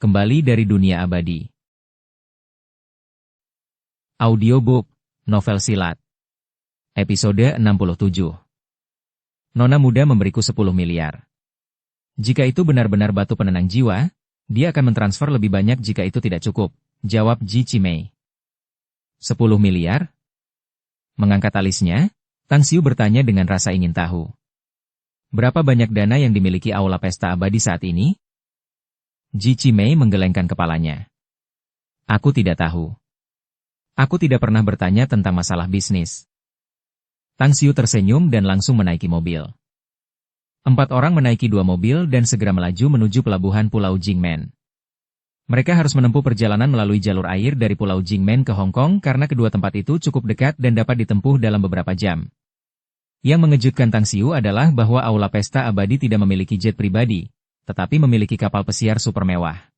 Kembali dari dunia abadi. Audiobook, novel silat. Episode 67. Nona muda memberiku 10 miliar. Jika itu benar-benar batu penenang jiwa, dia akan mentransfer lebih banyak jika itu tidak cukup, jawab Ji Cimei. 10 miliar? Mengangkat alisnya, Tang Xiu bertanya dengan rasa ingin tahu. Berapa banyak dana yang dimiliki Aula Pesta Abadi saat ini? Ji Cimei menggelengkan kepalanya. Aku tidak tahu. Aku tidak pernah bertanya tentang masalah bisnis. Tang Xiu tersenyum dan langsung menaiki mobil. 4 orang menaiki 2 mobil dan segera melaju menuju pelabuhan Pulau Jingmen. Mereka harus menempuh perjalanan melalui jalur air dari Pulau Jingmen ke Hong Kong karena kedua tempat itu cukup dekat dan dapat ditempuh dalam beberapa jam. Yang mengejutkan Tang Xiu adalah bahwa Aula Pesta Abadi tidak memiliki jet pribadi, tetapi memiliki kapal pesiar super mewah.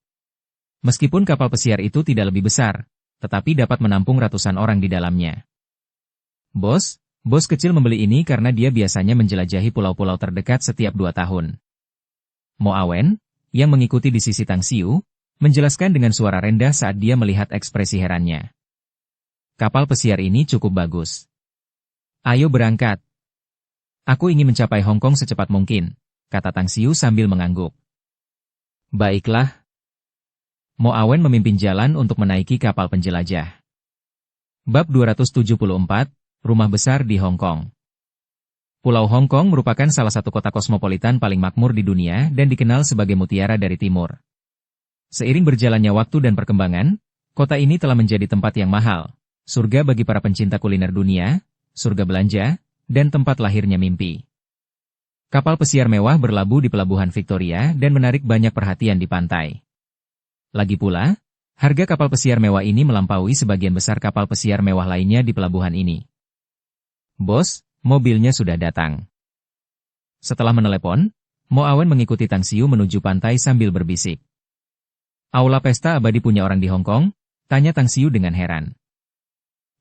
Meskipun kapal pesiar itu tidak lebih besar, tetapi dapat menampung ratusan orang di dalamnya. Bos kecil membeli ini karena dia biasanya menjelajahi pulau-pulau terdekat setiap 2 tahun. Mo Awen, yang mengikuti di sisi Tang Xiu, menjelaskan dengan suara rendah saat dia melihat ekspresi herannya. Kapal pesiar ini cukup bagus. Ayo berangkat. Aku ingin mencapai Hong Kong secepat mungkin, kata Tang Xiu sambil mengangguk. Baiklah. Mo Awen memimpin jalan untuk menaiki kapal penjelajah. Bab 274, Rumah Besar di Hong Kong. Pulau Hong Kong merupakan salah satu kota kosmopolitan paling makmur di dunia dan dikenal sebagai mutiara dari timur. Seiring berjalannya waktu dan perkembangan, kota ini telah menjadi tempat yang mahal, surga bagi para pencinta kuliner dunia, surga belanja, dan tempat lahirnya mimpi. Kapal pesiar mewah berlabuh di Pelabuhan Victoria dan menarik banyak perhatian di pantai. Lagi pula, harga kapal pesiar mewah ini melampaui sebagian besar kapal pesiar mewah lainnya di pelabuhan ini. Bos, mobilnya sudah datang. Setelah menelepon, Mo Awen mengikuti Tang Xiu menuju pantai sambil berbisik. Aula Pesta Abadi punya orang di Hong Kong? Tanya Tang Xiu dengan heran.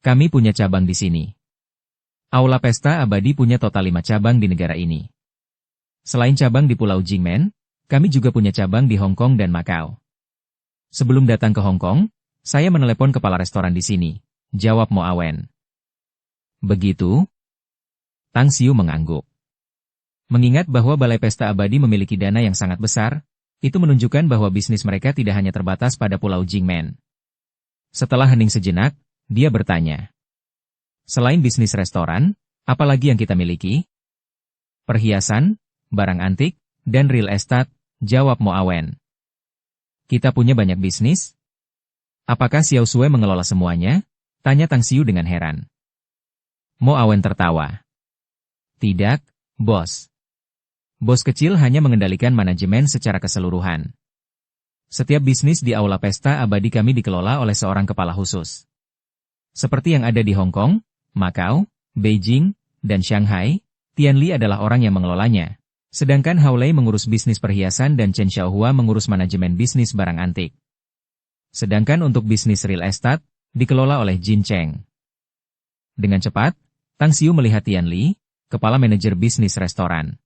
Kami punya cabang di sini. Aula Pesta Abadi punya total 5 cabang di negara ini. Selain cabang di Pulau Jingmen, kami juga punya cabang di Hong Kong dan Macau. Sebelum datang ke Hong Kong, saya menelepon kepala restoran di sini, jawab Mo Awen. Begitu? Tang Xiu mengangguk. Mengingat bahwa Balai Pesta Abadi memiliki dana yang sangat besar, itu menunjukkan bahwa bisnis mereka tidak hanya terbatas pada Pulau Jingmen. Setelah hening sejenak, dia bertanya. Selain bisnis restoran, apa lagi yang kita miliki? Perhiasan, barang antik, dan real estate, jawab Mo Awen. Kita punya banyak bisnis? Apakah Xiao Sui mengelola semuanya? Tanya Tang Xiu dengan heran. Mo Awen tertawa. Tidak, bos. Bos kecil hanya mengendalikan manajemen secara keseluruhan. Setiap bisnis di Aula Pesta Abadi kami dikelola oleh seorang kepala khusus. Seperti yang ada di Hong Kong, Macau, Beijing, dan Shanghai, Tian Li adalah orang yang mengelolanya. Sedangkan Hao Lei mengurus bisnis perhiasan dan Chen Xiaohua mengurus manajemen bisnis barang antik. Sedangkan untuk bisnis real estate, dikelola oleh Jin Cheng. Dengan cepat, Tang Xiu melihat Tian Li, kepala manajer bisnis restoran.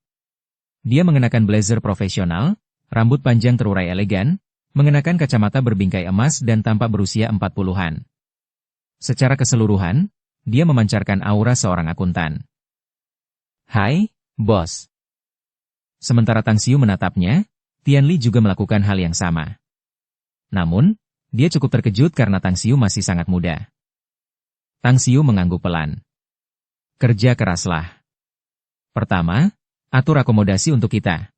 Dia mengenakan blazer profesional, rambut panjang terurai elegan, mengenakan kacamata berbingkai emas dan tampak berusia 40-an. Secara keseluruhan, dia memancarkan aura seorang akuntan. Hai, bos. Sementara Tang Xiu menatapnya, Tian Li juga melakukan hal yang sama. Namun, dia cukup terkejut karena Tang Xiu masih sangat muda. Tang Xiu mengangguk pelan. Kerja keraslah. Pertama, atur akomodasi untuk kita.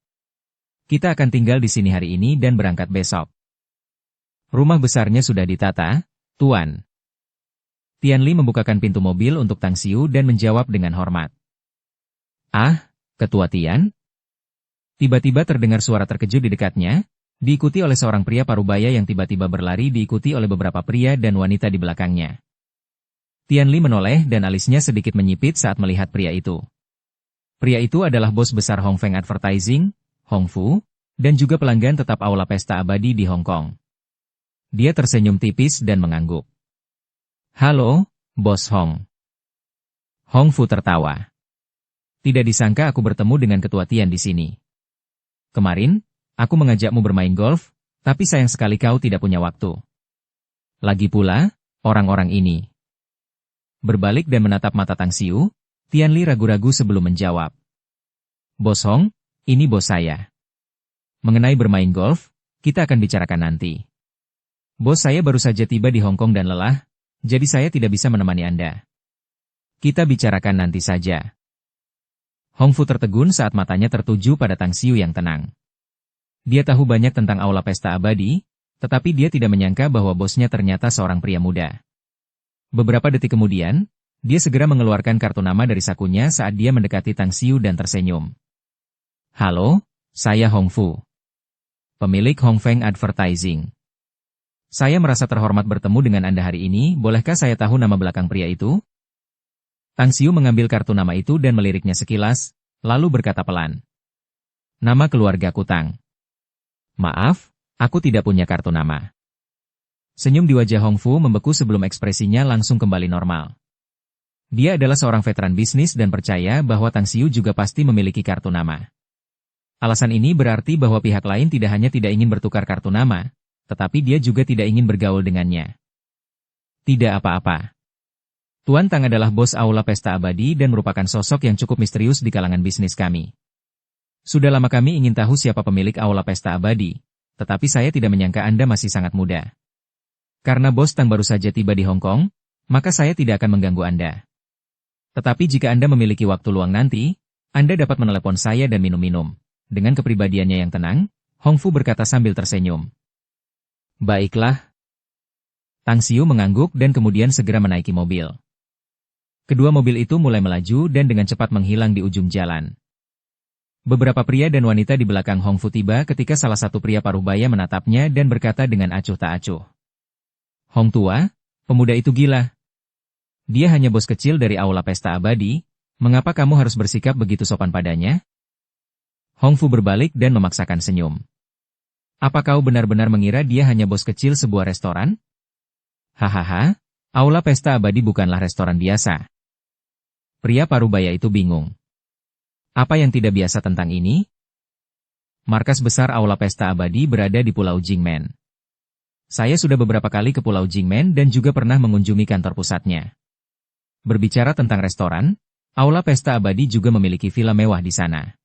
Kita akan tinggal di sini hari ini dan berangkat besok. Rumah besarnya sudah ditata, Tuan. Tian Li membukakan pintu mobil untuk Tang Xiu dan menjawab dengan hormat. Ah, Ketua Tian? Tiba-tiba terdengar suara terkejut di dekatnya, diikuti oleh seorang pria parubaya yang tiba-tiba berlari diikuti oleh beberapa pria dan wanita di belakangnya. Tian Li menoleh dan alisnya sedikit menyipit saat melihat pria itu. Pria itu adalah bos besar Hong Feng Advertising, Hong Fu, dan juga pelanggan tetap Aula Pesta Abadi di Hong Kong. Dia tersenyum tipis dan mengangguk. Halo, Bos Hong. Hong Fu tertawa. Tidak disangka aku bertemu dengan Ketua Tian di sini. Kemarin, aku mengajakmu bermain golf, Tapi sayang sekali kau tidak punya waktu. Lagi pula, orang-orang ini. Berbalik dan menatap mata Tang Xiu, Tianli ragu-ragu sebelum menjawab. Bos Hong, ini bos saya. Mengenai bermain golf, kita akan bicarakan nanti. Bos saya baru saja tiba di Hong Kong dan lelah, jadi saya tidak bisa menemani Anda. Kita bicarakan nanti saja. Hong Fu tertegun saat matanya tertuju pada Tang Xiu yang tenang. Dia tahu banyak tentang aula pesta abadi, tetapi dia tidak menyangka bahwa bosnya ternyata seorang pria muda. Beberapa detik kemudian, dia segera mengeluarkan kartu nama dari sakunya saat dia mendekati Tang Xiu dan tersenyum. Halo, saya Hong Fu. Pemilik Hong Feng Advertising. Saya merasa terhormat bertemu dengan Anda hari ini, bolehkah saya tahu nama belakang pria itu? Tang Xiu mengambil kartu nama itu dan meliriknya sekilas, lalu berkata pelan. Nama keluarga Kutang. Maaf, aku tidak punya kartu nama. Senyum di wajah Hong Fu membeku sebelum ekspresinya langsung kembali normal. Dia adalah seorang veteran bisnis dan percaya bahwa Tang Xiu juga pasti memiliki kartu nama. Alasan ini berarti bahwa pihak lain tidak hanya tidak ingin bertukar kartu nama, tetapi dia juga tidak ingin bergaul dengannya. Tidak apa-apa. Tuan Tang adalah bos aula pesta abadi dan merupakan sosok yang cukup misterius di kalangan bisnis kami. Sudah lama kami ingin tahu siapa pemilik aula pesta abadi, tetapi saya tidak menyangka Anda masih sangat muda. Karena bos Tang baru saja tiba di Hong Kong, maka saya tidak akan mengganggu Anda. Tetapi jika Anda memiliki waktu luang nanti, Anda dapat menelepon saya dan minum-minum. Dengan kepribadiannya yang tenang, Hong Fu berkata sambil tersenyum. Baiklah. Tang Xiu mengangguk dan kemudian segera menaiki mobil. Kedua mobil itu mulai melaju dan dengan cepat menghilang di ujung jalan. Beberapa pria dan wanita di belakang Hong Fu tiba ketika salah satu pria parubaya menatapnya dan berkata dengan acuh tak acuh. Hong tua, pemuda itu gila. Dia hanya bos kecil dari aula pesta abadi, mengapa kamu harus bersikap begitu sopan padanya? Hong Fu berbalik dan memaksakan senyum. Apa kau benar-benar mengira dia hanya bos kecil sebuah restoran? Hahaha, aula pesta abadi bukanlah restoran biasa. Pria parubaya itu bingung. Apa yang tidak biasa tentang ini? Markas besar aula pesta abadi berada di Pulau Jingmen. Saya sudah beberapa kali ke Pulau Jingmen dan juga pernah mengunjungi kantor pusatnya. Berbicara tentang restoran, aula pesta abadi juga memiliki villa mewah di sana.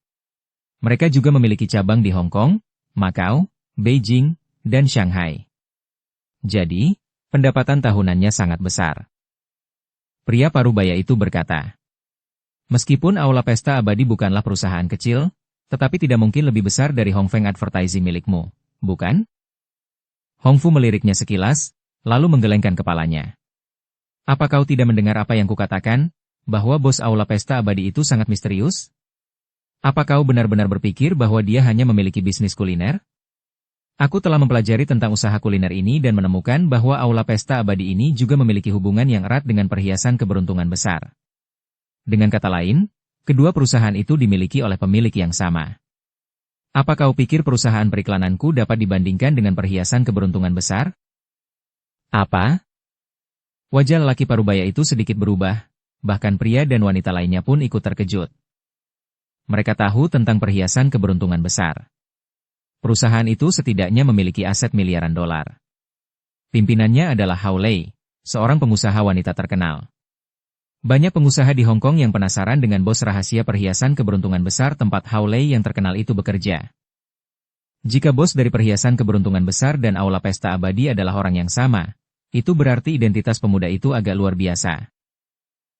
Mereka juga memiliki cabang di Hong Kong, Macau, Beijing, dan Shanghai. Jadi, pendapatan tahunannya sangat besar. Pria parubaya itu berkata. Meskipun aula pesta abadi bukanlah perusahaan kecil, tetapi tidak mungkin lebih besar dari Hong Feng Advertising milikmu, bukan? Hong Fu meliriknya sekilas, lalu menggelengkan kepalanya. Apa kau tidak mendengar apa yang kukatakan, bahwa bos aula pesta abadi itu sangat misterius? Apa kau benar-benar berpikir bahwa dia hanya memiliki bisnis kuliner? Aku telah mempelajari tentang usaha kuliner ini dan menemukan bahwa aula pesta abadi ini juga memiliki hubungan yang erat dengan perhiasan keberuntungan besar. Dengan kata lain, kedua perusahaan itu dimiliki oleh pemilik yang sama. Apa kau pikir perusahaan periklananku dapat dibandingkan dengan perhiasan keberuntungan besar? Apa? Wajah lelaki parubaya itu sedikit berubah, bahkan pria dan wanita lainnya pun ikut terkejut. Mereka tahu tentang perhiasan keberuntungan besar. Perusahaan itu setidaknya memiliki aset miliaran dolar. Pimpinannya adalah Hao Lei, seorang pengusaha wanita terkenal. Banyak pengusaha di Hong Kong yang penasaran dengan bos rahasia perhiasan keberuntungan besar tempat Hao Lei yang terkenal itu bekerja. Jika bos dari perhiasan keberuntungan besar dan aula pesta abadi adalah orang yang sama, itu berarti identitas pemuda itu agak luar biasa.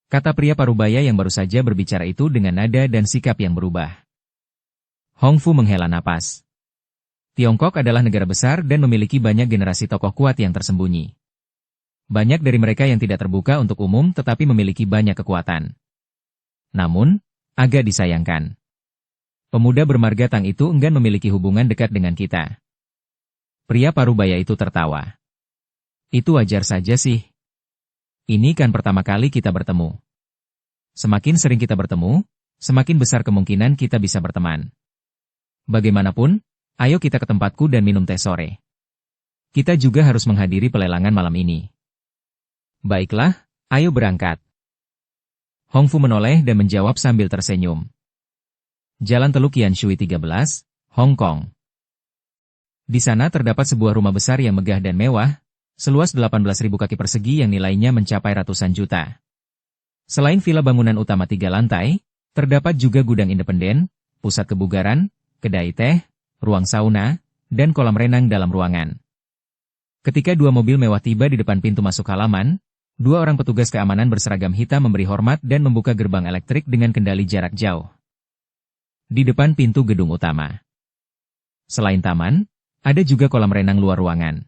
Kata pria parubaya yang baru saja berbicara itu dengan nada dan sikap yang berubah. Hong Fu menghela napas. Tiongkok adalah negara besar dan memiliki banyak generasi tokoh kuat yang tersembunyi. Banyak dari mereka yang tidak terbuka untuk umum tetapi memiliki banyak kekuatan. Namun, agak disayangkan. Pemuda bermarga Tang itu enggan memiliki hubungan dekat dengan kita. Pria parubaya itu tertawa. Itu wajar saja sih. Ini kan pertama kali kita bertemu. Semakin sering kita bertemu, semakin besar kemungkinan kita bisa berteman. Bagaimanapun, ayo kita ke tempatku dan minum teh sore. Kita juga harus menghadiri pelelangan malam ini. Baiklah, ayo berangkat. Hong Fu menoleh dan menjawab sambil tersenyum. Jalan Teluk Yan Shui 13, Hong Kong. Di sana terdapat sebuah rumah besar yang megah dan mewah, seluas 18.000 kaki persegi yang nilainya mencapai ratusan juta. Selain villa bangunan utama 3 lantai, terdapat juga gudang independen, pusat kebugaran, kedai teh, ruang sauna, dan kolam renang dalam ruangan. Ketika 2 mobil mewah tiba di depan pintu masuk halaman, 2 orang petugas keamanan berseragam hitam memberi hormat dan membuka gerbang elektrik dengan kendali jarak jauh. Di depan pintu gedung utama. Selain taman, ada juga kolam renang luar ruangan.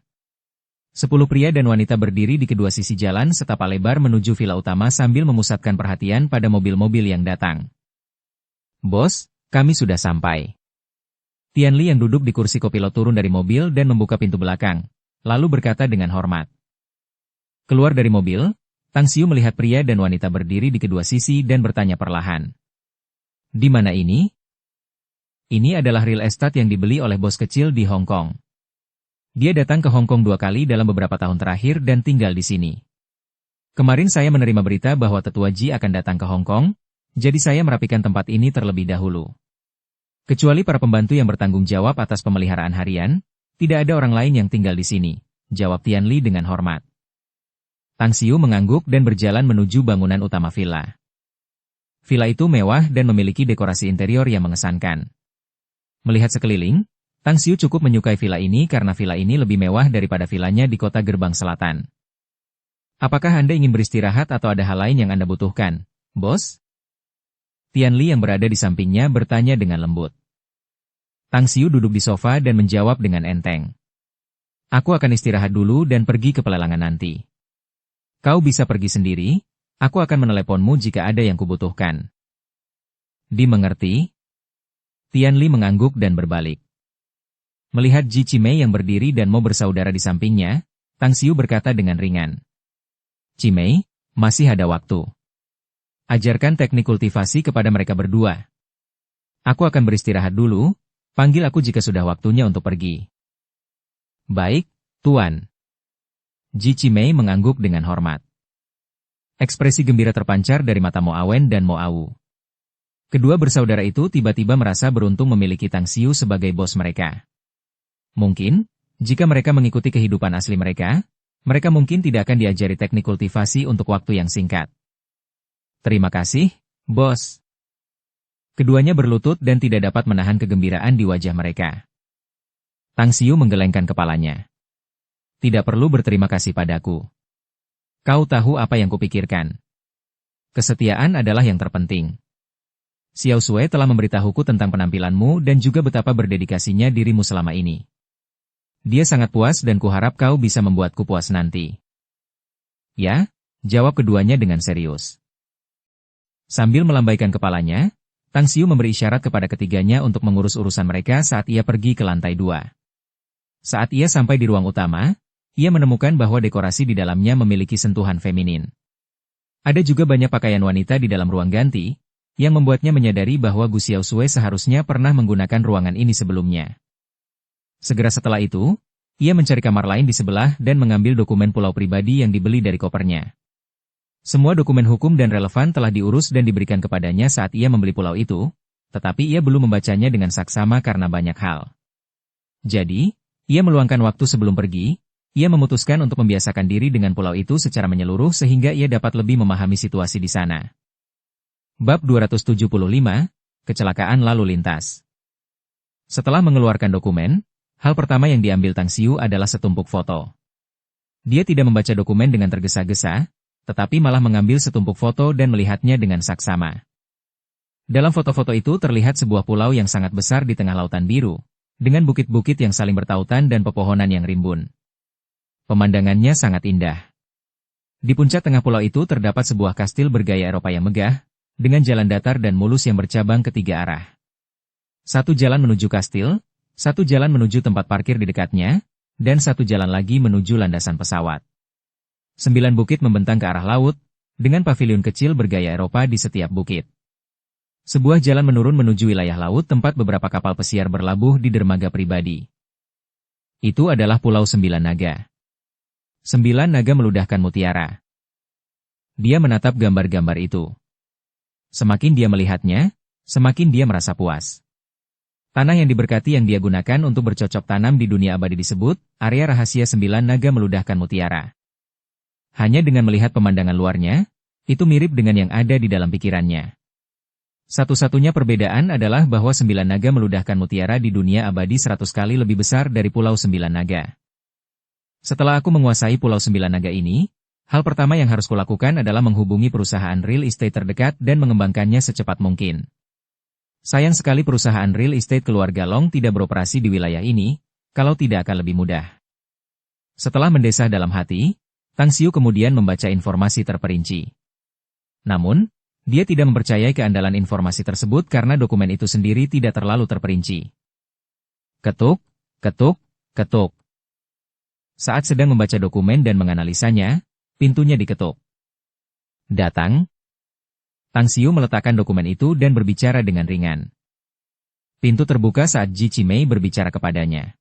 10 pria dan wanita berdiri di kedua sisi jalan setapak lebar menuju villa utama sambil memusatkan perhatian pada mobil-mobil yang datang. "Bos, kami sudah sampai." Tianli yang duduk di kursi kopilot turun dari mobil dan membuka pintu belakang, lalu berkata dengan hormat. Keluar dari mobil, Tang Xiu melihat pria dan wanita berdiri di kedua sisi dan bertanya perlahan. "Di mana ini?" "Ini adalah real estate yang dibeli oleh bos kecil di Hong Kong. Dia datang ke Hong Kong 2 kali dalam beberapa tahun terakhir dan tinggal di sini. Kemarin saya menerima berita bahwa Tetua Ji akan datang ke Hong Kong, jadi saya merapikan tempat ini terlebih dahulu. Kecuali para pembantu yang bertanggung jawab atas pemeliharaan harian, tidak ada orang lain yang tinggal di sini," jawab Tianli dengan hormat. Tang Xiu mengangguk dan berjalan menuju bangunan utama villa. Villa itu mewah dan memiliki dekorasi interior yang mengesankan. Melihat sekeliling, Tang Xiu cukup menyukai villa ini karena villa ini lebih mewah daripada villanya di kota Gerbang Selatan. "Apakah Anda ingin beristirahat atau ada hal lain yang Anda butuhkan, bos?" Tianli yang berada di sampingnya bertanya dengan lembut. Tang Xiu duduk di sofa dan menjawab dengan enteng. "Aku akan istirahat dulu dan pergi ke pelelangan nanti. Kau bisa pergi sendiri, aku akan meneleponmu jika ada yang kubutuhkan." "Dimengerti?" Tianli mengangguk dan berbalik. Melihat Ji Cimei yang berdiri dan mau bersaudara di sampingnya, Tang Xiu berkata dengan ringan. "Cimei, masih ada waktu. Ajarkan teknik kultivasi kepada mereka berdua. Aku akan beristirahat dulu, panggil aku jika sudah waktunya untuk pergi." "Baik, Tuan." Ji Cimei mengangguk dengan hormat. Ekspresi gembira terpancar dari mata Mo Awen dan Mo Au. Kedua bersaudara itu tiba-tiba merasa beruntung memiliki Tang Xiu sebagai bos mereka. Mungkin, jika mereka mengikuti kehidupan asli mereka mungkin tidak akan diajari teknik kultivasi untuk waktu yang singkat. "Terima kasih, bos." Keduanya berlutut dan tidak dapat menahan kegembiraan di wajah mereka. Tang Xiu menggelengkan kepalanya. "Tidak perlu berterima kasih padaku. Kau tahu apa yang kupikirkan. Kesetiaan adalah yang terpenting. Xiao Sui telah memberitahuku tentang penampilanmu dan juga betapa berdedikasinya dirimu selama ini. Dia sangat puas dan kuharap kau bisa membuatku puas nanti." "Ya," jawab keduanya dengan serius. Sambil melambaikan kepalanya, Tang Xiu memberi isyarat kepada ketiganya untuk mengurus urusan mereka saat ia pergi ke lantai 2. Saat ia sampai di ruang utama, ia menemukan bahwa dekorasi di dalamnya memiliki sentuhan feminin. Ada juga banyak pakaian wanita di dalam ruang ganti, yang membuatnya menyadari bahwa Gu Xiaosui seharusnya pernah menggunakan ruangan ini sebelumnya. Segera setelah itu, ia mencari kamar lain di sebelah dan mengambil dokumen pulau pribadi yang dibeli dari kopernya. Semua dokumen hukum dan relevan telah diurus dan diberikan kepadanya saat ia membeli pulau itu, tetapi ia belum membacanya dengan saksama karena banyak hal. Jadi, ia meluangkan waktu sebelum pergi, ia memutuskan untuk membiasakan diri dengan pulau itu secara menyeluruh sehingga ia dapat lebih memahami situasi di sana. Bab 275, Kecelakaan Lalu Lintas. Setelah mengeluarkan dokumen, hal pertama yang diambil Tang Xiu adalah setumpuk foto. Dia tidak membaca dokumen dengan tergesa-gesa, tetapi malah mengambil setumpuk foto dan melihatnya dengan saksama. Dalam foto-foto itu terlihat sebuah pulau yang sangat besar di tengah lautan biru, dengan bukit-bukit yang saling bertautan dan pepohonan yang rimbun. Pemandangannya sangat indah. Di puncak tengah pulau itu terdapat sebuah kastil bergaya Eropa yang megah, dengan jalan datar dan mulus yang bercabang ke 3 arah. Satu jalan menuju kastil, satu jalan menuju tempat parkir di dekatnya, dan satu jalan lagi menuju landasan pesawat. 9 bukit membentang ke arah laut, dengan pavilion kecil bergaya Eropa di setiap bukit. Sebuah jalan menurun menuju wilayah laut tempat beberapa kapal pesiar berlabuh di dermaga pribadi. Itu adalah Pulau 9 Naga. 9 naga meludahkan mutiara. Dia menatap gambar-gambar itu. Semakin dia melihatnya, semakin dia merasa puas. Tanah yang diberkati yang dia gunakan untuk bercocok tanam di dunia abadi disebut area rahasia 9 naga meludahkan mutiara. Hanya dengan melihat pemandangan luarnya, itu mirip dengan yang ada di dalam pikirannya. Satu-satunya perbedaan adalah bahwa 9 naga meludahkan mutiara di dunia abadi 100 kali lebih besar dari Pulau 9 Naga. Setelah aku menguasai Pulau 9 Naga ini, hal pertama yang harus kulakukan adalah menghubungi perusahaan real estate terdekat dan mengembangkannya secepat mungkin. Sayang sekali perusahaan real estate keluarga Long tidak beroperasi di wilayah ini, kalau tidak akan lebih mudah. Setelah mendesah dalam hati, Tang Xiu kemudian membaca informasi terperinci. Namun, dia tidak mempercayai keandalan informasi tersebut karena dokumen itu sendiri tidak terlalu terperinci. Ketuk, ketuk, ketuk. Saat sedang membaca dokumen dan menganalisanya, pintunya diketuk. Datang. Tang Xiu meletakkan dokumen itu dan berbicara dengan ringan. Pintu terbuka saat Ji Qimei berbicara kepadanya.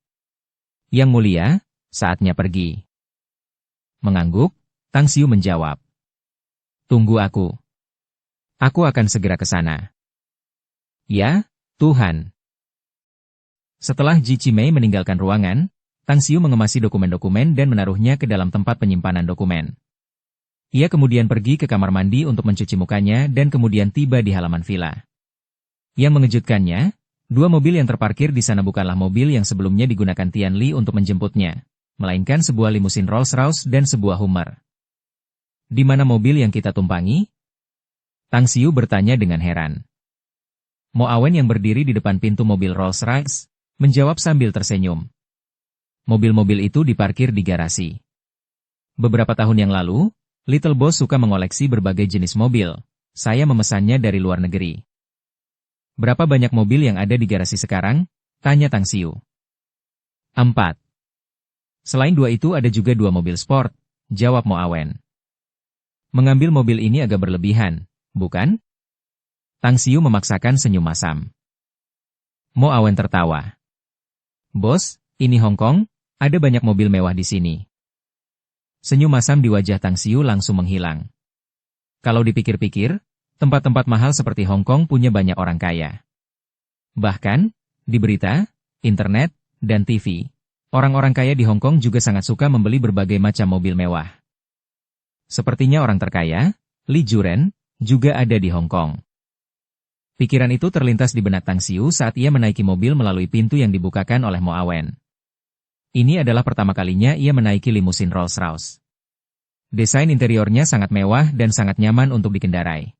Yang mulia, saatnya pergi. Mengangguk, Tang Xiu menjawab. Tunggu aku. Aku akan segera ke sana. Ya, Tuhan. Setelah Ji Qimei meninggalkan ruangan, Tang Xiu mengemasi dokumen-dokumen dan menaruhnya ke dalam tempat penyimpanan dokumen. Ia kemudian pergi ke kamar mandi untuk mencuci mukanya dan kemudian tiba di halaman villa. Yang mengejutkannya, 2 mobil yang terparkir di sana bukanlah mobil yang sebelumnya digunakan Tian Li untuk menjemputnya, melainkan sebuah limusin Rolls-Royce dan sebuah Hummer. Di mana mobil yang kita tumpangi? Tang Xiu bertanya dengan heran. Mo Awen yang berdiri di depan pintu mobil Rolls-Royce, menjawab sambil tersenyum. Mobil-mobil itu diparkir di garasi. Beberapa tahun yang lalu, Little Boss suka mengoleksi berbagai jenis mobil. Saya memesannya dari luar negeri. Berapa banyak mobil yang ada di garasi sekarang? Tanya Tang Xiu. 4. Selain 2 itu ada juga 2 mobil sport, jawab Mo Awen. Mengambil mobil ini agak berlebihan, bukan? Tang Xiu memaksakan senyum masam. Mo Awen tertawa. Bos, ini Hong Kong, ada banyak mobil mewah di sini. Senyum masam di wajah Tang Xiu langsung menghilang. Kalau dipikir-pikir, tempat-tempat mahal seperti Hong Kong punya banyak orang kaya. Bahkan, di berita, internet, dan TV, orang-orang kaya di Hong Kong juga sangat suka membeli berbagai macam mobil mewah. Sepertinya orang terkaya, Li Juren, juga ada di Hong Kong. Pikiran itu terlintas di benak Tang Xiu saat ia menaiki mobil melalui pintu yang dibukakan oleh Mo Awen. Ini adalah pertama kalinya ia menaiki limusin Rolls-Royce. Desain interiornya sangat mewah dan sangat nyaman untuk dikendarai.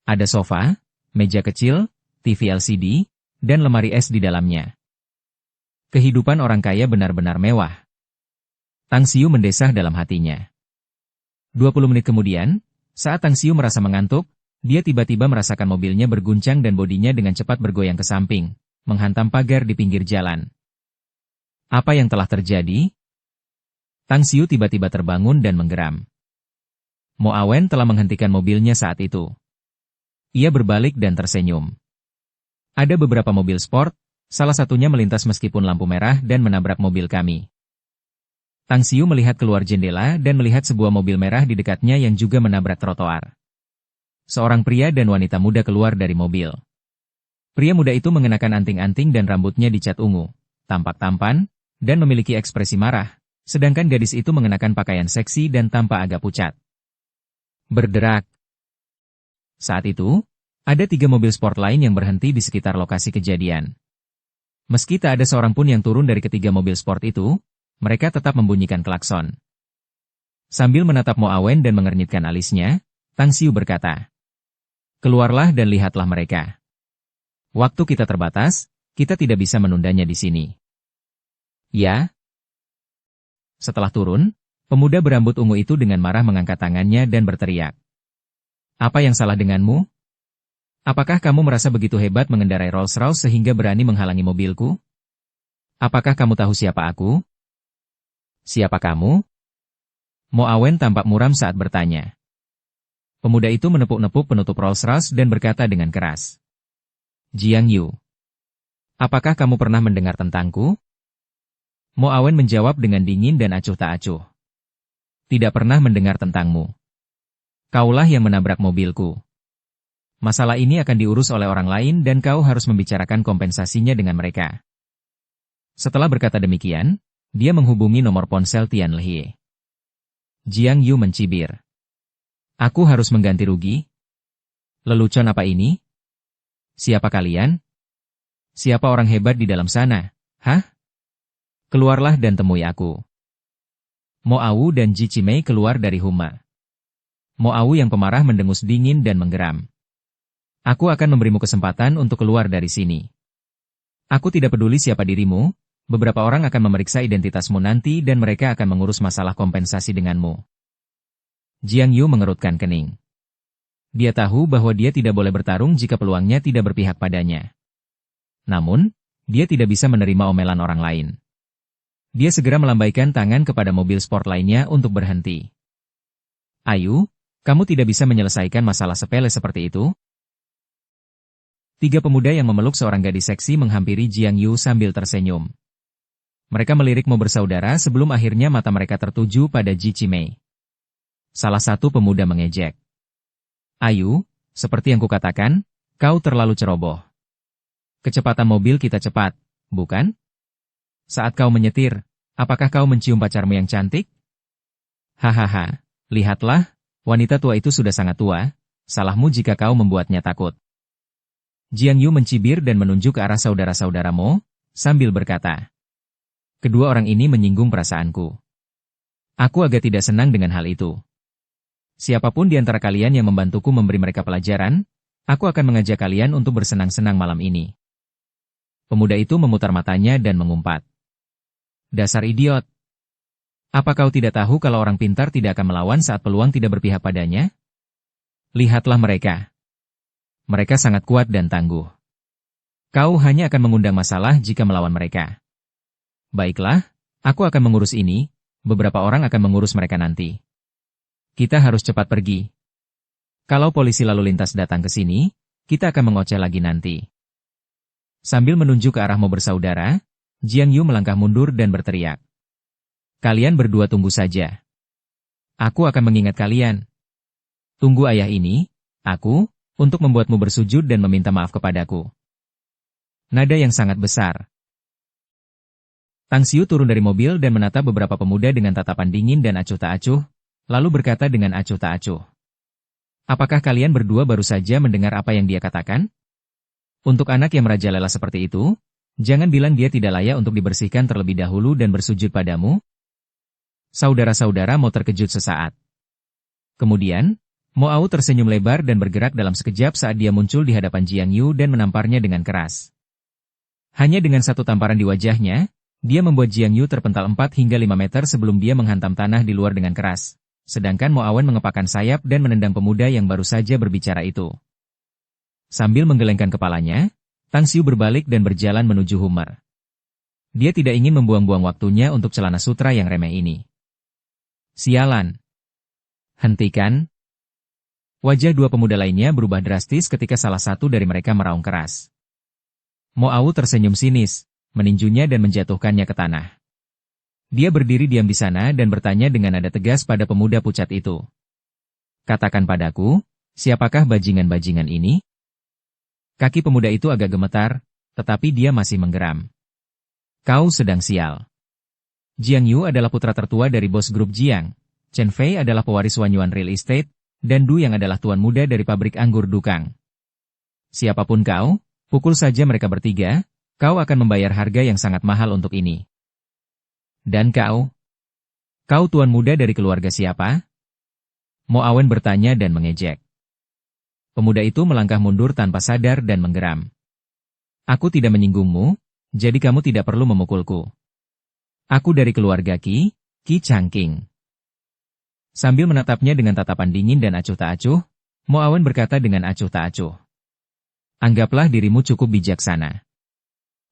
Ada sofa, meja kecil, TV LCD, dan lemari es di dalamnya. Kehidupan orang kaya benar-benar mewah. Tang Xiu mendesah dalam hatinya. 20 menit kemudian, saat Tang Xiu merasa mengantuk, dia tiba-tiba merasakan mobilnya berguncang dan bodinya dengan cepat bergoyang ke samping, menghantam pagar di pinggir jalan. Apa yang telah terjadi? Tang Xiu tiba-tiba terbangun dan menggeram. Mo Awen telah menghentikan mobilnya saat itu. Ia berbalik dan tersenyum. Ada beberapa mobil sport, salah satunya melintas meskipun lampu merah dan menabrak mobil kami. Tang Xiu melihat keluar jendela dan melihat sebuah mobil merah di dekatnya yang juga menabrak trotoar. Seorang pria dan wanita muda keluar dari mobil. Pria muda itu mengenakan anting-anting dan rambutnya dicat ungu, tampak tampan, dan memiliki ekspresi marah, sedangkan gadis itu mengenakan pakaian seksi dan tampak agak pucat. Berderak. Saat itu, ada 3 mobil sport lain yang berhenti di sekitar lokasi kejadian. Meski tak ada seorang pun yang turun dari ketiga mobil sport itu, mereka tetap membunyikan klakson. Sambil menatap Mo Awen dan mengernyitkan alisnya, Tang Xiu berkata, "Keluarlah dan lihatlah mereka. Waktu kita terbatas, kita tidak bisa menundanya di sini." Ya. Setelah turun, pemuda berambut ungu itu dengan marah mengangkat tangannya dan berteriak. Apa yang salah denganmu? Apakah kamu merasa begitu hebat mengendarai Rolls-Royce sehingga berani menghalangi mobilku? Apakah kamu tahu siapa aku? Siapa kamu? Mo Awen tampak muram saat bertanya. Pemuda itu menepuk-nepuk penutup Rolls-Royce dan berkata dengan keras. Jiang Yu. Apakah kamu pernah mendengar tentangku? Mo Awen menjawab dengan dingin dan acuh tak acuh. Tidak pernah mendengar tentangmu. Kaulah yang menabrak mobilku. Masalah ini akan diurus oleh orang lain dan kau harus membicarakan kompensasinya dengan mereka. Setelah berkata demikian, dia menghubungi nomor ponsel Tian Lehie. Jiang Yu mencibir. Aku harus mengganti rugi? Lelucon apa ini? Siapa kalian? Siapa orang hebat di dalam sana? Hah? Keluarlah dan temui aku. Mo Au dan Ji Qimei keluar dari Huma. Mo Au yang pemarah mendengus dingin dan menggeram. Aku akan memberimu kesempatan untuk keluar dari sini. Aku tidak peduli siapa dirimu, beberapa orang akan memeriksa identitasmu nanti dan mereka akan mengurus masalah kompensasi denganmu. Jiang Yu mengerutkan kening. Dia tahu bahwa dia tidak boleh bertarung jika peluangnya tidak berpihak padanya. Namun, dia tidak bisa menerima omelan orang lain. Dia segera melambaikan tangan kepada mobil sport lainnya untuk berhenti. Ayu, kamu tidak bisa menyelesaikan masalah sepele seperti itu? Tiga pemuda yang memeluk seorang gadis seksi menghampiri Jiang Yu sambil tersenyum. Mereka melirik Mo bersaudara sebelum akhirnya mata mereka tertuju pada Ji Qimei. Salah satu pemuda mengejek. Ayu, seperti yang kukatakan, kau terlalu ceroboh. Kecepatan mobil kita cepat, bukan? Saat kau menyetir, apakah kau mencium pacarmu yang cantik? Hahaha, lihatlah, wanita tua itu sudah sangat tua, salahmu jika kau membuatnya takut. Jiang Yu mencibir dan menunjuk ke arah saudara-saudara Mo, sambil berkata. Kedua orang ini menyinggung perasaanku. Aku agak tidak senang dengan hal itu. Siapapun di antara kalian yang membantuku memberi mereka pelajaran, aku akan mengajak kalian untuk bersenang-senang malam ini. Pemuda itu memutar matanya dan mengumpat. Dasar idiot. Apa kau tidak tahu kalau orang pintar tidak akan melawan saat peluang tidak berpihak padanya? Lihatlah mereka. Mereka sangat kuat dan tangguh. Kau hanya akan mengundang masalah jika melawan mereka. Baiklah, aku akan mengurus ini, beberapa orang akan mengurus mereka nanti. Kita harus cepat pergi. Kalau polisi lalu lintas datang ke sini, kita akan mengoceh lagi nanti. Sambil menunjuk ke arah Mo bersaudara, Jiang Yu melangkah mundur dan berteriak. Kalian berdua tunggu saja. Aku akan mengingat kalian. Tunggu ayah ini, aku, untuk membuatmu bersujud dan meminta maaf kepadaku. Nada yang sangat besar. Tang Xiu turun dari mobil dan menatap beberapa pemuda dengan tatapan dingin dan acuh tak acuh, lalu berkata dengan acuh tak acuh. Apakah kalian berdua baru saja mendengar apa yang dia katakan? Untuk anak yang merajalela seperti itu, jangan bilang dia tidak layak untuk dibersihkan terlebih dahulu dan bersujud padamu. Saudara-saudara Mo terkejut sesaat. Kemudian, Mo Au tersenyum lebar dan bergerak dalam sekejap saat dia muncul di hadapan Jiang Yu dan menamparnya dengan keras. Hanya dengan satu tamparan di wajahnya, dia membuat Jiang Yu terpental 4 hingga 5 meter sebelum dia menghantam tanah di luar dengan keras. Sedangkan Mo Awen mengepakkan sayap dan menendang pemuda yang baru saja berbicara itu. Sambil menggelengkan kepalanya, Tang Xiu berbalik dan berjalan menuju Hummer. Dia tidak ingin membuang-buang waktunya untuk celana sutra yang remeh ini. Sialan. Hentikan. Wajah dua pemuda lainnya berubah drastis ketika salah satu dari mereka meraung keras. Mo Au tersenyum sinis, meninjunya dan menjatuhkannya ke tanah. Dia berdiri diam di sana dan bertanya dengan nada tegas pada pemuda pucat itu. Katakan padaku, siapakah bajingan-bajingan ini? Kaki pemuda itu agak gemetar, tetapi dia masih menggeram. Kau sedang sial. Jiang Yu adalah putra tertua dari bos grup Jiang, Chen Fei adalah pewaris Wanyuan Real Estate, dan Du yang adalah tuan muda dari pabrik anggur Dukang. Siapapun kau, pukul saja mereka bertiga, kau akan membayar harga yang sangat mahal untuk ini. Dan kau? Kau tuan muda dari keluarga siapa? Mo Awen bertanya dan mengejek. Pemuda itu melangkah mundur tanpa sadar dan menggeram. Aku tidak menyinggungmu, jadi kamu tidak perlu memukulku. Aku dari keluarga Qi Changqing. Sambil menatapnya dengan tatapan dingin dan acuh tak acuh, Mo Awen berkata dengan acuh tak acuh. Anggaplah dirimu cukup bijaksana.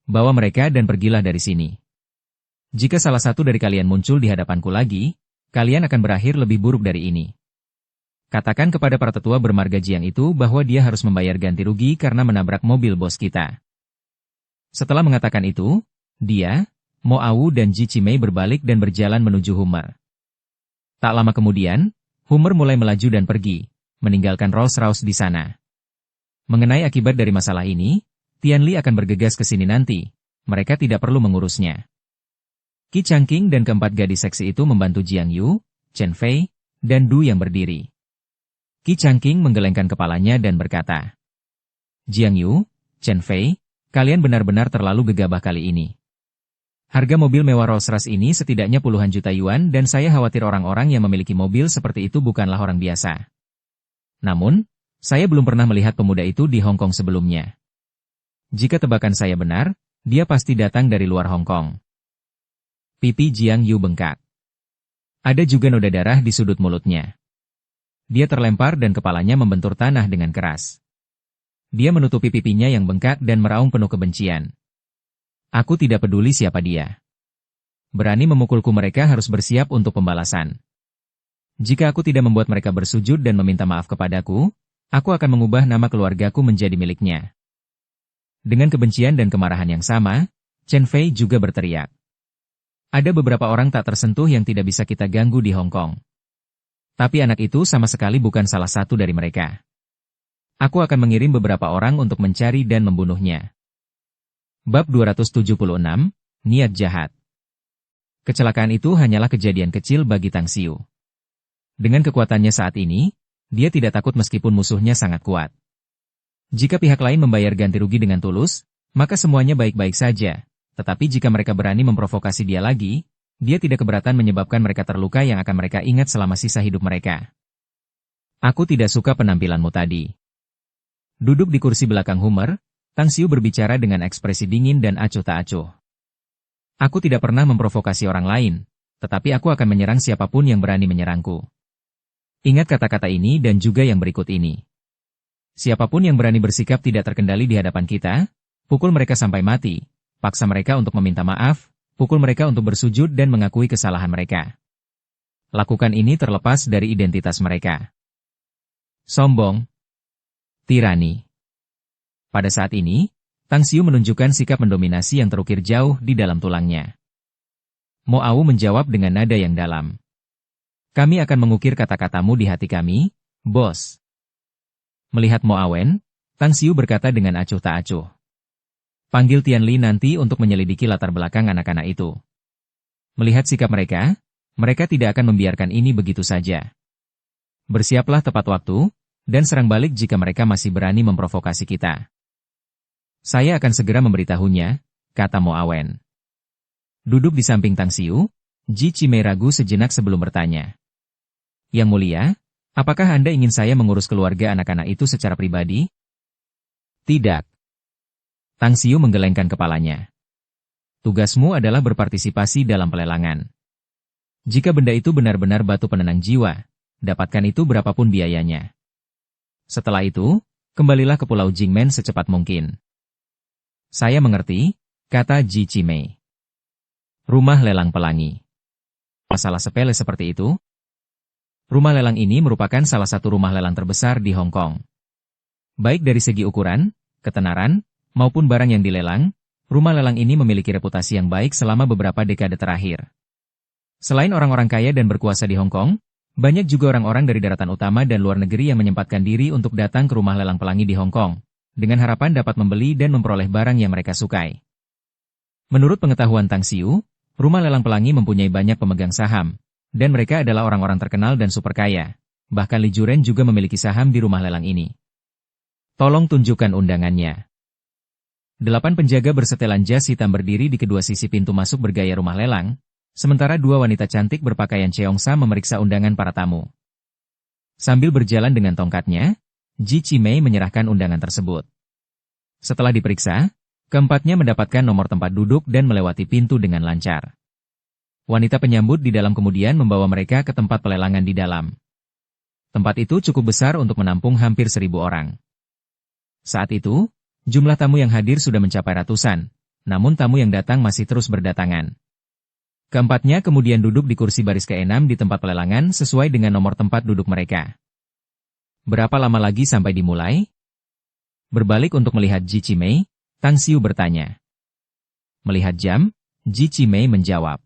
Bawa mereka dan pergilah dari sini. Jika salah satu dari kalian muncul di hadapanku lagi, kalian akan berakhir lebih buruk dari ini. Katakan kepada para tetua bermarga Jiang itu bahwa dia harus membayar ganti rugi karena menabrak mobil bos kita. Setelah mengatakan itu, dia, Mo Au dan Ji Qimei berbalik dan berjalan menuju Hummer. Tak lama kemudian, Hummer mulai melaju dan pergi, meninggalkan Rolls-Royce di sana. Mengenai akibat dari masalah ini, Tianli akan bergegas ke sini nanti. Mereka tidak perlu mengurusnya. Qi Changqing dan keempat gadis seksi itu membantu Jiang Yu, Chen Fei, dan Du yang berdiri. Qi Changqing menggelengkan kepalanya dan berkata, Jiang Yu, Chen Fei, kalian benar-benar terlalu gegabah kali ini. Harga mobil mewah Rolls-Royce ini setidaknya puluhan juta yuan dan saya khawatir orang-orang yang memiliki mobil seperti itu bukanlah orang biasa. Namun, saya belum pernah melihat pemuda itu di Hong Kong sebelumnya. Jika tebakan saya benar, dia pasti datang dari luar Hong Kong. Pipi Jiang Yu bengkak. Ada juga noda darah di sudut mulutnya. Dia terlempar dan kepalanya membentur tanah dengan keras. Dia menutupi pipinya yang bengkak dan meraung penuh kebencian. Aku tidak peduli siapa dia. Berani memukulku mereka harus bersiap untuk pembalasan. Jika aku tidak membuat mereka bersujud dan meminta maaf kepadaku, aku akan mengubah nama keluargaku menjadi miliknya. Dengan kebencian dan kemarahan yang sama, Chen Fei juga berteriak. Ada beberapa orang tak tersentuh yang tidak bisa kita ganggu di Hong Kong. Tapi anak itu sama sekali bukan salah satu dari mereka. Aku akan mengirim beberapa orang untuk mencari dan membunuhnya. Bab 276, Niat Jahat. Kecelakaan itu hanyalah kejadian kecil bagi Tang Xiu. Dengan kekuatannya saat ini, dia tidak takut meskipun musuhnya sangat kuat. Jika pihak lain membayar ganti rugi dengan tulus, maka semuanya baik-baik saja. Tetapi jika mereka berani memprovokasi dia lagi, dia tidak keberatan menyebabkan mereka terluka yang akan mereka ingat selama sisa hidup mereka. Aku tidak suka penampilanmu tadi. Duduk di kursi belakang Hummer, Tang Xiu berbicara dengan ekspresi dingin dan acuh tak acuh. Aku tidak pernah memprovokasi orang lain, tetapi aku akan menyerang siapapun yang berani menyerangku. Ingat kata-kata ini dan juga yang berikut ini. Siapapun yang berani bersikap tidak terkendali di hadapan kita, pukul mereka sampai mati, paksa mereka untuk meminta maaf, pukul mereka untuk bersujud dan mengakui kesalahan mereka. Lakukan ini terlepas dari identitas mereka. Sombong. Tirani. Pada saat ini, Tang Xiu menunjukkan sikap mendominasi yang terukir jauh di dalam tulangnya. Mo Au menjawab dengan nada yang dalam. Kami akan mengukir kata-katamu di hati kami, bos. Melihat Mo Awen, Tang Xiu berkata dengan acuh tak acuh. Panggil Tianli nanti untuk menyelidiki latar belakang anak-anak itu. Melihat sikap mereka, mereka tidak akan membiarkan ini begitu saja. Bersiaplah tepat waktu, dan serang balik jika mereka masih berani memprovokasi kita. Saya akan segera memberitahunya, kata Mo Awen. Duduk di samping Tang Xiu, Ji Qimei ragu sejenak sebelum bertanya. Yang mulia, apakah Anda ingin saya mengurus keluarga anak-anak itu secara pribadi? Tidak. Tang Xiu menggelengkan kepalanya. Tugasmu adalah berpartisipasi dalam pelelangan. Jika benda itu benar-benar batu penenang jiwa, dapatkan itu berapapun biayanya. Setelah itu, kembalilah ke Pulau Jingmen secepat mungkin. Saya mengerti, kata Ji Qimei. Rumah lelang pelangi. Masalah sepele seperti itu? Rumah lelang ini merupakan salah satu rumah lelang terbesar di Hong Kong. Baik dari segi ukuran, ketenaran, maupun barang yang dilelang, rumah lelang ini memiliki reputasi yang baik selama beberapa dekade terakhir. Selain orang-orang kaya dan berkuasa di Hong Kong, banyak juga orang-orang dari daratan utama dan luar negeri yang menyempatkan diri untuk datang ke rumah lelang pelangi di Hong Kong, dengan harapan dapat membeli dan memperoleh barang yang mereka sukai. Menurut pengetahuan Tang Xiu, rumah lelang pelangi mempunyai banyak pemegang saham, dan mereka adalah orang-orang terkenal dan super kaya. Bahkan Li Juren juga memiliki saham di rumah lelang ini. Tolong tunjukkan undangannya. 8 penjaga bersetelan jas hitam berdiri di kedua sisi pintu masuk bergaya rumah lelang, sementara 2 wanita cantik berpakaian cheongsha memeriksa undangan para tamu. Sambil berjalan dengan tongkatnya, Ji Qimei menyerahkan undangan tersebut. Setelah diperiksa, keempatnya mendapatkan nomor tempat duduk dan melewati pintu dengan lancar. Wanita penyambut di dalam kemudian membawa mereka ke tempat pelelangan di dalam. Tempat itu cukup besar untuk menampung hampir 1.000 orang. Saat itu, jumlah tamu yang hadir sudah mencapai ratusan, namun tamu yang datang masih terus berdatangan. Keempatnya kemudian duduk di kursi baris ke-6 di tempat pelelangan sesuai dengan nomor tempat duduk mereka. Berapa lama lagi sampai dimulai? Berbalik untuk melihat Ji Qimei, Tang Xiu bertanya. Melihat jam, Ji Qimei menjawab.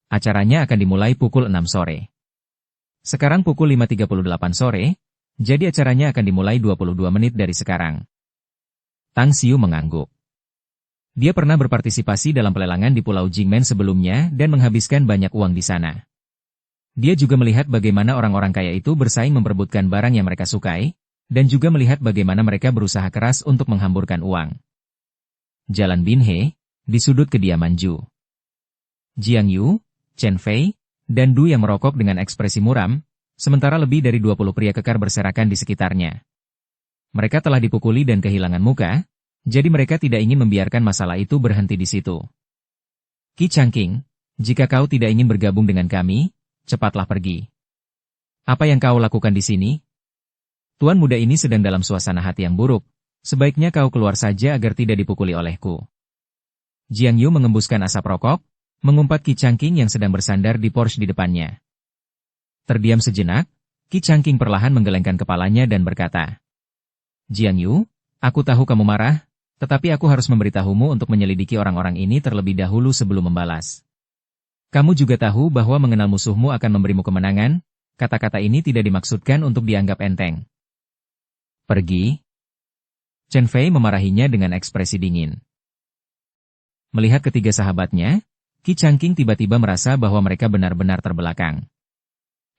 Acaranya akan dimulai pukul 6 sore. Sekarang pukul 5.38 sore, Jadi acaranya akan dimulai 22 menit dari sekarang. Tang Xiu mengangguk. Dia pernah berpartisipasi dalam pelelangan di Pulau Jingmen sebelumnya dan menghabiskan banyak uang di sana. Dia juga melihat bagaimana orang-orang kaya itu bersaing memperebutkan barang yang mereka sukai, dan juga melihat bagaimana mereka berusaha keras untuk menghamburkan uang. Jalan Bin He, di sudut kediaman Ju. Jiang Yu, Chen Fei, dan Du yang merokok dengan ekspresi muram, sementara lebih dari 20 pria kekar berserakan di sekitarnya. Mereka telah dipukuli dan kehilangan muka, jadi mereka tidak ingin membiarkan masalah itu berhenti di situ. Qi Changqing, jika kau tidak ingin bergabung dengan kami, cepatlah pergi. Apa yang kau lakukan di sini? Tuan muda ini sedang dalam suasana hati yang buruk, sebaiknya kau keluar saja agar tidak dipukuli olehku. Jiang Yu mengembuskan asap rokok, mengumpat Qi Changqing yang sedang bersandar di porch di depannya. Terdiam sejenak, Qi Changqing perlahan menggelengkan kepalanya dan berkata, Jiang Yu, aku tahu kamu marah, tetapi aku harus memberitahumu untuk menyelidiki orang-orang ini terlebih dahulu sebelum membalas. Kamu juga tahu bahwa mengenal musuhmu akan memberimu kemenangan, kata-kata ini tidak dimaksudkan untuk dianggap enteng. Pergi. Chen Fei memarahinya dengan ekspresi dingin. Melihat ketiga sahabatnya, Qi Changqing tiba-tiba merasa bahwa mereka benar-benar terbelakang.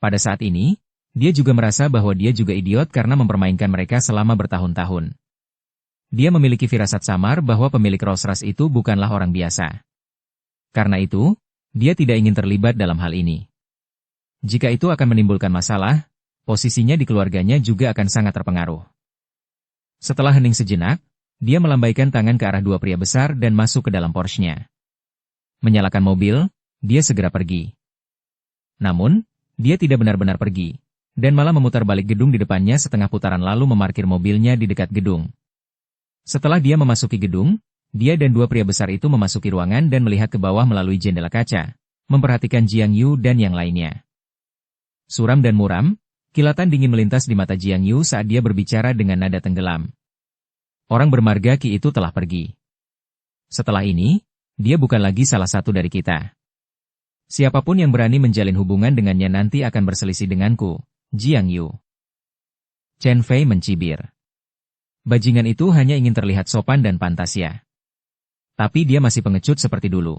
Pada saat ini, dia juga merasa bahwa dia juga idiot karena mempermainkan mereka selama bertahun-tahun. Dia memiliki firasat samar bahwa pemilik Rolls-Royce itu bukanlah orang biasa. Karena itu, dia tidak ingin terlibat dalam hal ini. Jika itu akan menimbulkan masalah, posisinya di keluarganya juga akan sangat terpengaruh. Setelah hening sejenak, dia melambaikan tangan ke arah dua pria besar dan masuk ke dalam Porsche-nya. Menyalakan mobil, dia segera pergi. Namun, dia tidak benar-benar pergi, dan malah memutar balik gedung di depannya setengah putaran lalu memarkir mobilnya di dekat gedung. Setelah dia memasuki gedung, dia dan dua pria besar itu memasuki ruangan dan melihat ke bawah melalui jendela kaca, memperhatikan Jiang Yu dan yang lainnya. Suram dan muram, kilatan dingin melintas di mata Jiang Yu saat dia berbicara dengan nada tenggelam. Orang bermarga Qi itu telah pergi. Setelah ini, dia bukan lagi salah satu dari kita. Siapapun yang berani menjalin hubungan dengannya nanti akan berselisih denganku, Jiang Yu. Chen Fei mencibir. Bajingan itu hanya ingin terlihat sopan dan pantas ya. Tapi dia masih pengecut seperti dulu.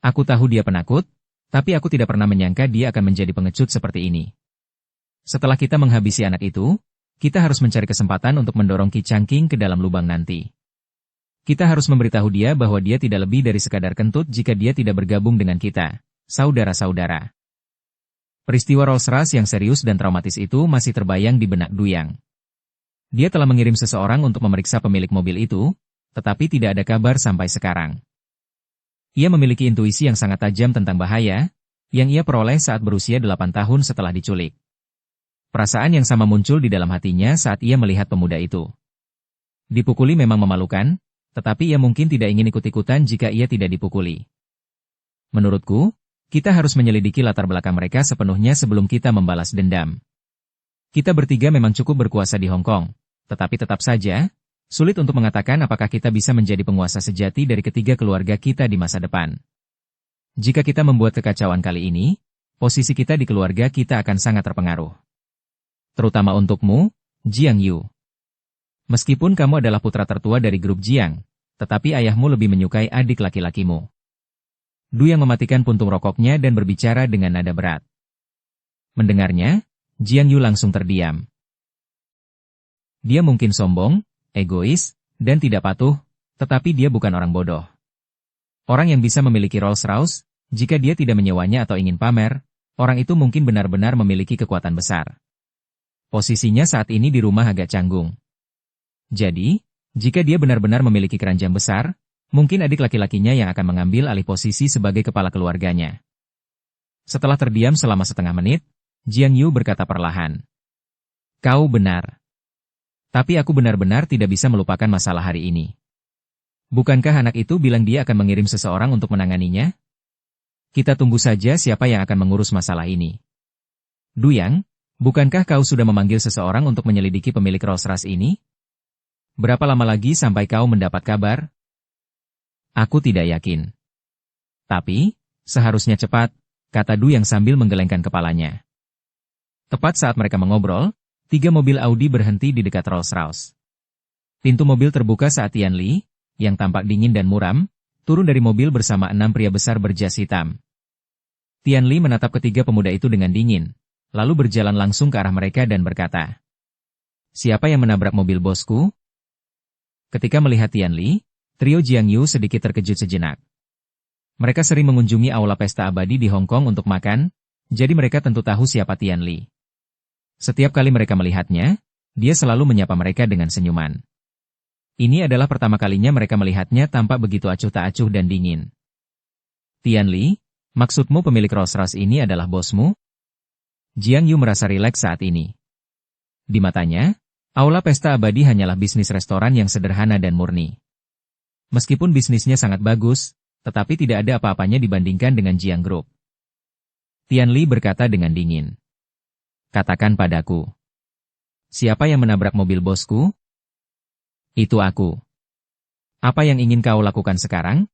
Aku tahu dia penakut, tapi aku tidak pernah menyangka dia akan menjadi pengecut seperti ini. Setelah kita menghabisi anak itu, kita harus mencari kesempatan untuk mendorong Qi Changqing ke dalam lubang nanti. Kita harus memberitahu dia bahwa dia tidak lebih dari sekadar kentut jika dia tidak bergabung dengan kita, saudara-saudara. Peristiwa Rolls-Royce yang serius dan traumatis itu masih terbayang di benak Duyang. Dia telah mengirim seseorang untuk memeriksa pemilik mobil itu, tetapi tidak ada kabar sampai sekarang. Ia memiliki intuisi yang sangat tajam tentang bahaya, yang ia peroleh saat berusia 8 tahun setelah diculik. Perasaan yang sama muncul di dalam hatinya saat ia melihat pemuda itu. Dipukuli memang memalukan, tetapi ia mungkin tidak ingin ikut-ikutan jika ia tidak dipukuli. Menurutku, kita harus menyelidiki latar belakang mereka sepenuhnya sebelum kita membalas dendam. Kita bertiga memang cukup berkuasa di Hong Kong, tetapi tetap saja, sulit untuk mengatakan apakah kita bisa menjadi penguasa sejati dari ketiga keluarga kita di masa depan. Jika kita membuat kekacauan kali ini, posisi kita di keluarga kita akan sangat terpengaruh. Terutama untukmu, Jiang Yu. Meskipun kamu adalah putra tertua dari grup Jiang, tetapi ayahmu lebih menyukai adik laki-lakimu. Du yang mematikan puntung rokoknya dan berbicara dengan nada berat. Mendengarnya, Jiang Yu langsung terdiam. Dia mungkin sombong, egois, dan tidak patuh, tetapi dia bukan orang bodoh. Orang yang bisa memiliki Rolls-Royce, jika dia tidak menyewanya atau ingin pamer, orang itu mungkin benar-benar memiliki kekuatan besar. Posisinya saat ini di rumah agak canggung. Jadi, jika dia benar-benar memiliki keranjang besar, mungkin adik laki-lakinya yang akan mengambil alih posisi sebagai kepala keluarganya. Setelah terdiam selama setengah menit, Jiang Yu berkata perlahan. Kau benar. Tapi aku benar-benar tidak bisa melupakan masalah hari ini. Bukankah anak itu bilang dia akan mengirim seseorang untuk menanganinya? Kita tunggu saja siapa yang akan mengurus masalah ini. Duyang, bukankah kau sudah memanggil seseorang untuk menyelidiki pemilik Rolls-Royce ini? Berapa lama lagi sampai kau mendapat kabar? Aku tidak yakin. Tapi, seharusnya cepat, kata Duyang sambil menggelengkan kepalanya. Tepat saat mereka mengobrol, 3 mobil Audi berhenti di dekat Rolls-Royce. Pintu mobil terbuka saat Tian Li, yang tampak dingin dan muram, turun dari mobil bersama 6 pria besar berjas hitam. Tian Li menatap ketiga pemuda itu dengan dingin, lalu berjalan langsung ke arah mereka dan berkata, "Siapa yang menabrak mobil bosku?" Ketika melihat Tian Li, trio Jiang Yu sedikit terkejut sejenak. Mereka sering mengunjungi aula pesta abadi di Hong Kong untuk makan, jadi mereka tentu tahu siapa Tian Li. Setiap kali mereka melihatnya, dia selalu menyapa mereka dengan senyuman. Ini adalah pertama kalinya mereka melihatnya tampak begitu acuh tak acuh dan dingin. "Tian Li, maksudmu pemilik Rolls-Royce ini adalah bosmu?" Jiang Yu merasa rileks saat ini. Di matanya, aula pesta abadi hanyalah bisnis restoran yang sederhana dan murni. Meskipun bisnisnya sangat bagus, tetapi tidak ada apa-apanya dibandingkan dengan Jiang Group. Tian Li berkata dengan dingin. "Katakan padaku. Siapa yang menabrak mobil bosku?" "Itu aku." "Apa yang ingin kau lakukan sekarang?"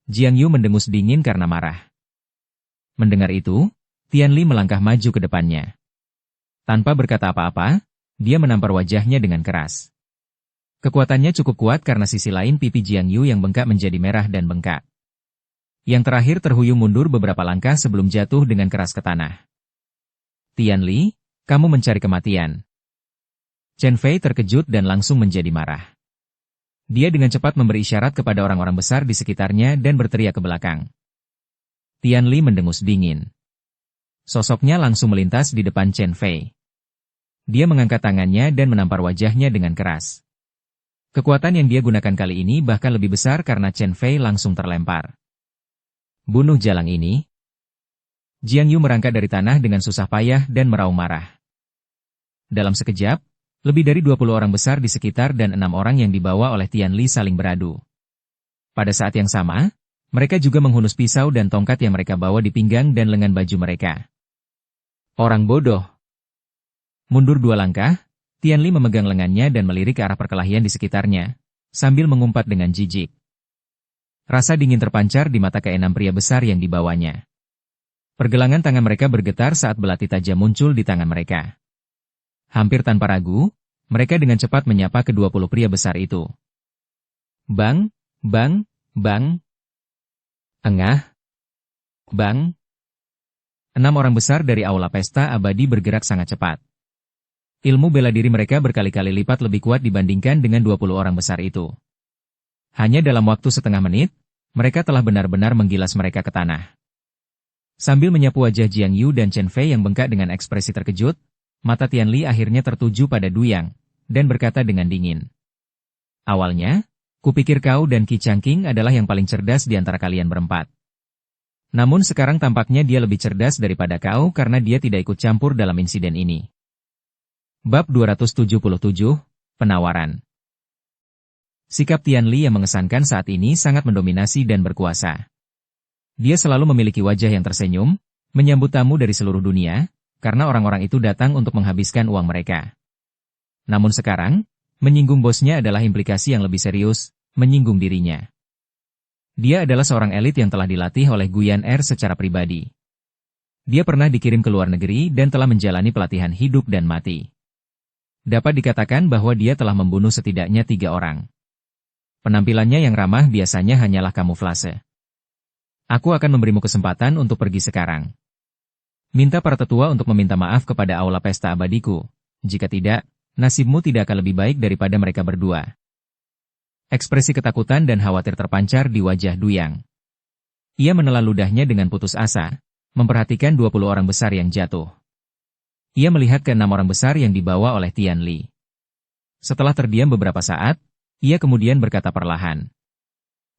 Jiang Yu mendengus dingin karena marah. Mendengar itu, Tian Li melangkah maju ke depannya. Tanpa berkata apa-apa, dia menampar wajahnya dengan keras. Kekuatannya cukup kuat karena sisi lain pipi Jiang Yu yang bengkak menjadi merah dan bengkak. Yang terakhir terhuyung mundur beberapa langkah sebelum jatuh dengan keras ke tanah. "Tian Li, kamu mencari kematian." Chen Fei terkejut dan langsung menjadi marah. Dia dengan cepat memberi isyarat kepada orang-orang besar di sekitarnya dan berteriak ke belakang. Tian Li mendengus dingin. Sosoknya langsung melintas di depan Chen Fei. Dia mengangkat tangannya dan menampar wajahnya dengan keras. Kekuatan yang dia gunakan kali ini bahkan lebih besar karena Chen Fei langsung terlempar. "Bunuh jalang ini." Jiang Yu merangkak dari tanah dengan susah payah dan meraung marah. Dalam sekejap, lebih dari 20 orang besar di sekitar dan 6 orang yang dibawa oleh Tian Li saling beradu. Pada saat yang sama, mereka juga menghunus pisau dan tongkat yang mereka bawa di pinggang dan lengan baju mereka. "Orang bodoh." Mundur 2 langkah, Tian Li memegang lengannya dan melirik ke arah perkelahian di sekitarnya, sambil mengumpat dengan jijik. Rasa dingin terpancar di mata keenam pria besar yang dibawanya. Pergelangan tangan mereka bergetar saat belati tajam muncul di tangan mereka. Hampir tanpa ragu, mereka dengan cepat menyapa ke-20 pria besar itu. Bang, bang, bang. Engah. Bang. 6 orang besar dari aula pesta abadi bergerak sangat cepat. Ilmu bela diri mereka berkali-kali lipat lebih kuat dibandingkan dengan 20 orang besar itu. Hanya dalam waktu setengah menit, mereka telah benar-benar menggilas mereka ke tanah. Sambil menyapu wajah Jiang Yu dan Chen Fei yang bengkak dengan ekspresi terkejut, mata Tian Li akhirnya tertuju pada Du Yang, dan berkata dengan dingin. "Awalnya, kupikir kau dan Qi Changqing adalah yang paling cerdas di antara kalian berempat. Namun sekarang tampaknya dia lebih cerdas daripada kau karena dia tidak ikut campur dalam insiden ini." Bab 277, Penawaran. Sikap Tian Li yang mengesankan saat ini sangat mendominasi dan berkuasa. Dia selalu memiliki wajah yang tersenyum, menyambut tamu dari seluruh dunia, karena orang-orang itu datang untuk menghabiskan uang mereka. Namun sekarang, menyinggung bosnya adalah implikasi yang lebih serius, menyinggung dirinya. Dia adalah seorang elit yang telah dilatih oleh Guyan Er secara pribadi. Dia pernah dikirim ke luar negeri dan telah menjalani pelatihan hidup dan mati. Dapat dikatakan bahwa dia telah membunuh setidaknya 3 orang. Penampilannya yang ramah biasanya hanyalah kamuflase. "Aku akan memberimu kesempatan untuk pergi sekarang. Minta para tetua untuk meminta maaf kepada aula pesta abadiku. Jika tidak, nasibmu tidak akan lebih baik daripada mereka berdua." Ekspresi ketakutan dan khawatir terpancar di wajah Du Yang. Ia menelan ludahnya dengan putus asa, memperhatikan 20 orang besar yang jatuh. Ia melihat ke 6 orang besar yang dibawa oleh Tian Li. Setelah terdiam beberapa saat, ia kemudian berkata perlahan.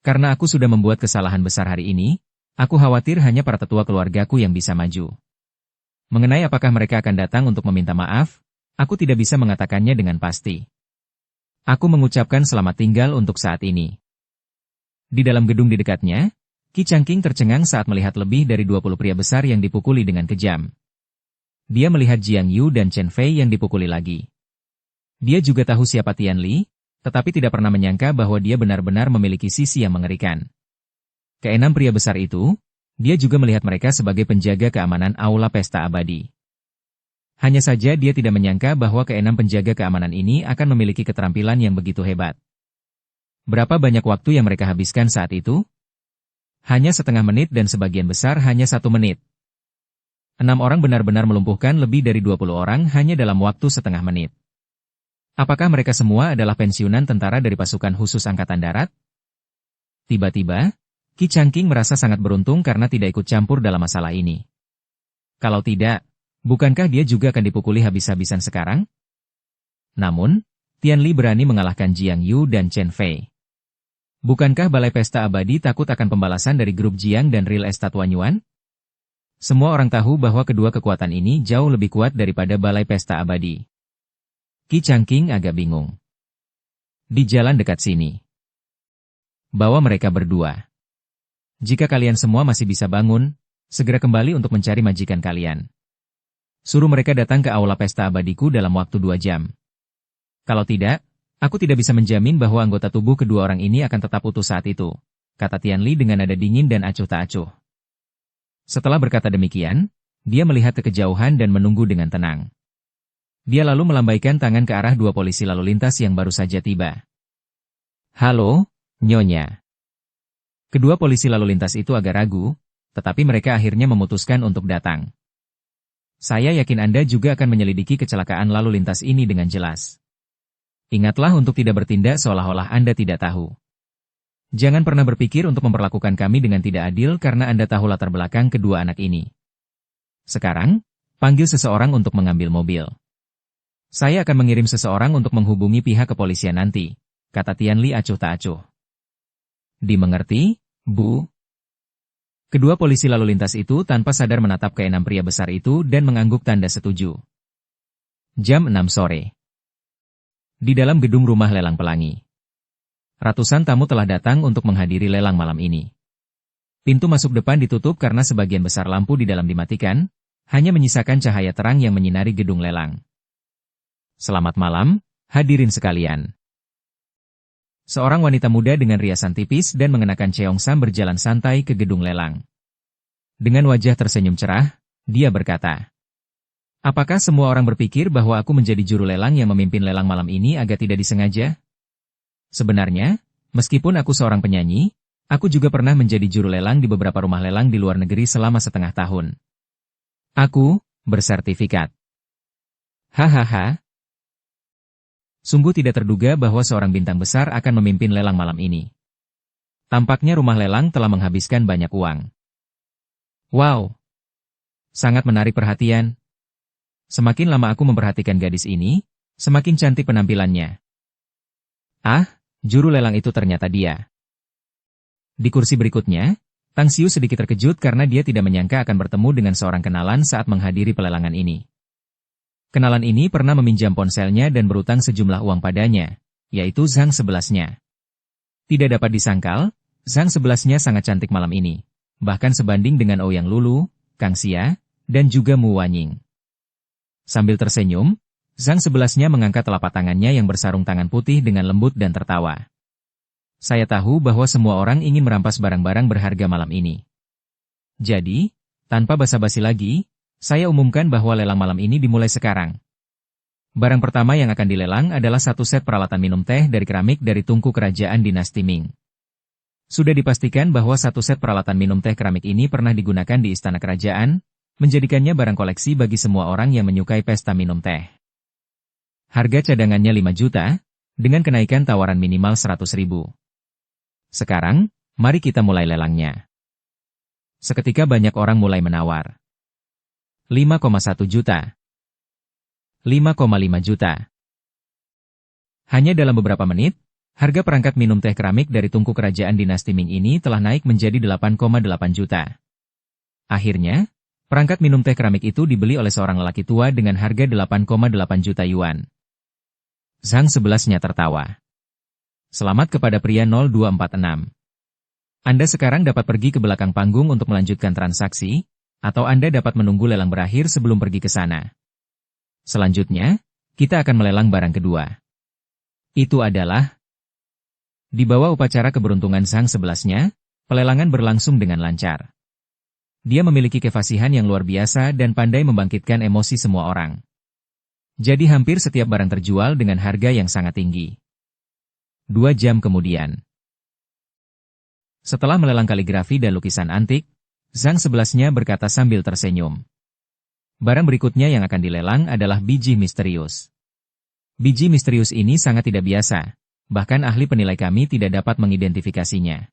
"Karena aku sudah membuat kesalahan besar hari ini, aku khawatir hanya para tetua keluargaku yang bisa maju. Mengenai apakah mereka akan datang untuk meminta maaf, aku tidak bisa mengatakannya dengan pasti. Aku mengucapkan selamat tinggal untuk saat ini." Di dalam gedung di dekatnya, Qi Changqing tercengang saat melihat lebih dari 20 pria besar yang dipukuli dengan kejam. Dia melihat Jiang Yu dan Chen Fei yang dipukuli lagi. Dia juga tahu siapa Tian Li, tetapi tidak pernah menyangka bahwa dia benar-benar memiliki sisi yang mengerikan. Keenam pria besar itu, dia juga melihat mereka sebagai penjaga keamanan aula pesta abadi. Hanya saja dia tidak menyangka bahwa keenam penjaga keamanan ini akan memiliki keterampilan yang begitu hebat. Berapa banyak waktu yang mereka habiskan saat itu? Hanya setengah menit dan sebagian besar hanya 1 menit. 6 orang benar-benar melumpuhkan lebih dari 20 orang hanya dalam waktu setengah menit. Apakah mereka semua adalah pensiunan tentara dari pasukan khusus Angkatan Darat? Tiba-tiba, Qi Changqing merasa sangat beruntung karena tidak ikut campur dalam masalah ini. Kalau tidak, bukankah dia juga akan dipukuli habis-habisan sekarang? Namun, Tianli berani mengalahkan Jiang Yu dan Chen Fei. Bukankah Balai Pesta Abadi takut akan pembalasan dari grup Jiang dan Real Estate Wanyuan? Semua orang tahu bahwa kedua kekuatan ini jauh lebih kuat daripada Balai Pesta Abadi. Qi Changqing agak bingung. Di jalan dekat sini. Bawa mereka berdua. Jika kalian semua masih bisa bangun, segera kembali untuk mencari majikan kalian. Suruh mereka datang ke aula pesta abadiku dalam waktu 2 jam. Kalau tidak, aku tidak bisa menjamin bahwa anggota tubuh kedua orang ini akan tetap utuh saat itu, kata Tianli dengan nada dingin dan acuh tak acuh. Setelah berkata demikian, dia melihat ke kejauhan dan menunggu dengan tenang. Dia lalu melambaikan tangan ke arah 2 polisi lalu lintas yang baru saja tiba. Halo, Nyonya. Kedua polisi lalu lintas itu agak ragu, tetapi mereka akhirnya memutuskan untuk datang. Saya yakin Anda juga akan menyelidiki kecelakaan lalu lintas ini dengan jelas. Ingatlah untuk tidak bertindak seolah-olah Anda tidak tahu. Jangan pernah berpikir untuk memperlakukan kami dengan tidak adil karena Anda tahu latar belakang kedua anak ini. Sekarang, panggil seseorang untuk mengambil mobil. Saya akan mengirim seseorang untuk menghubungi pihak kepolisian nanti, kata Tianli acuh tak acuh. Dimengerti, Bu? Kedua polisi lalu lintas itu tanpa sadar menatap ke 6 pria besar itu dan mengangguk tanda setuju. Jam 6 sore. Di dalam gedung rumah lelang pelangi. Ratusan tamu telah datang untuk menghadiri lelang malam ini. Pintu masuk depan ditutup karena sebagian besar lampu di dalam dimatikan, hanya menyisakan cahaya terang yang menyinari gedung lelang. Selamat malam, hadirin sekalian. Seorang wanita muda dengan riasan tipis dan mengenakan cheongsam berjalan santai ke gedung lelang. Dengan wajah tersenyum cerah, dia berkata, apakah semua orang berpikir bahwa aku menjadi juru lelang yang memimpin lelang malam ini agak tidak disengaja? Sebenarnya, meskipun aku seorang penyanyi, aku juga pernah menjadi juru lelang di beberapa rumah lelang di luar negeri selama setengah tahun. Aku bersertifikat. Hahaha. Sungguh tidak terduga bahwa seorang bintang besar akan memimpin lelang malam ini. Tampaknya rumah lelang telah menghabiskan banyak uang. Wow! Sangat menarik perhatian. Semakin lama aku memperhatikan gadis ini, semakin cantik penampilannya. Ah, juru lelang itu ternyata dia. Di kursi berikutnya, Tang Xiu sedikit terkejut karena dia tidak menyangka akan bertemu dengan seorang kenalan saat menghadiri pelelangan ini. Kenalan ini pernah meminjam ponselnya dan berutang sejumlah uang padanya, yaitu Zhang 11-nya. Tidak dapat disangkal, Zhang 11-nya sangat cantik malam ini, bahkan sebanding dengan Ouyang Lulu, Kang Xia, dan juga Mu Wanying. Sambil tersenyum, Zhang 11-nya mengangkat telapak tangannya yang bersarung tangan putih dengan lembut dan tertawa. Saya tahu bahwa semua orang ingin merampas barang-barang berharga malam ini. Jadi, tanpa basa-basi lagi, saya umumkan bahwa lelang malam ini dimulai sekarang. Barang pertama yang akan dilelang adalah 1 set peralatan minum teh dari keramik dari tungku kerajaan dinasti Ming. Sudah dipastikan bahwa 1 set peralatan minum teh keramik ini pernah digunakan di istana kerajaan, menjadikannya barang koleksi bagi semua orang yang menyukai pesta minum teh. Harga cadangannya 5 juta, dengan kenaikan tawaran minimal 100.000. Sekarang, mari kita mulai lelangnya. Seketika banyak orang mulai menawar. 5,1 juta. 5,5 juta. Hanya dalam beberapa menit, harga perangkat minum teh keramik dari tungku kerajaan dinasti Ming ini telah naik menjadi 8,8 juta. Akhirnya, perangkat minum teh keramik itu dibeli oleh seorang lelaki tua dengan harga 8,8 juta yuan. Zhang 11-nya tertawa. Selamat kepada pria 0246. Anda sekarang dapat pergi ke belakang panggung untuk melanjutkan transaksi, atau Anda dapat menunggu lelang berakhir sebelum pergi ke sana. Selanjutnya, kita akan melelang barang kedua. Itu adalah... Di bawah upacara keberuntungan Zhang 11-nya, pelelangan berlangsung dengan lancar. Dia memiliki kefasihan yang luar biasa dan pandai membangkitkan emosi semua orang. Jadi hampir setiap barang terjual dengan harga yang sangat tinggi. 2 jam kemudian. Setelah melelang kaligrafi dan lukisan antik, Zhang sebelasnya berkata sambil tersenyum. Barang berikutnya yang akan dilelang adalah biji misterius. Biji misterius ini sangat tidak biasa, bahkan ahli penilai kami tidak dapat mengidentifikasinya.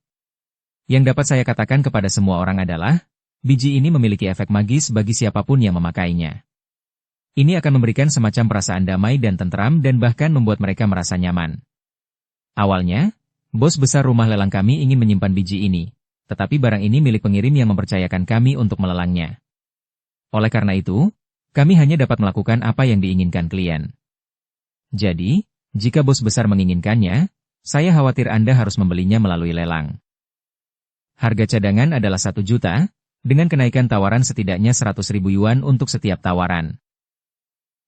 Yang dapat saya katakan kepada semua orang adalah, biji ini memiliki efek magis bagi siapapun yang memakainya. Ini akan memberikan semacam perasaan damai dan tentram dan bahkan membuat mereka merasa nyaman. Awalnya, bos besar rumah lelang kami ingin menyimpan biji ini, tetapi barang ini milik pengirim yang mempercayakan kami untuk melelangnya. Oleh karena itu, kami hanya dapat melakukan apa yang diinginkan klien. Jadi, jika bos besar menginginkannya, saya khawatir Anda harus membelinya melalui lelang. Harga cadangan adalah 1 juta, dengan kenaikan tawaran setidaknya 100.000 yuan untuk setiap tawaran.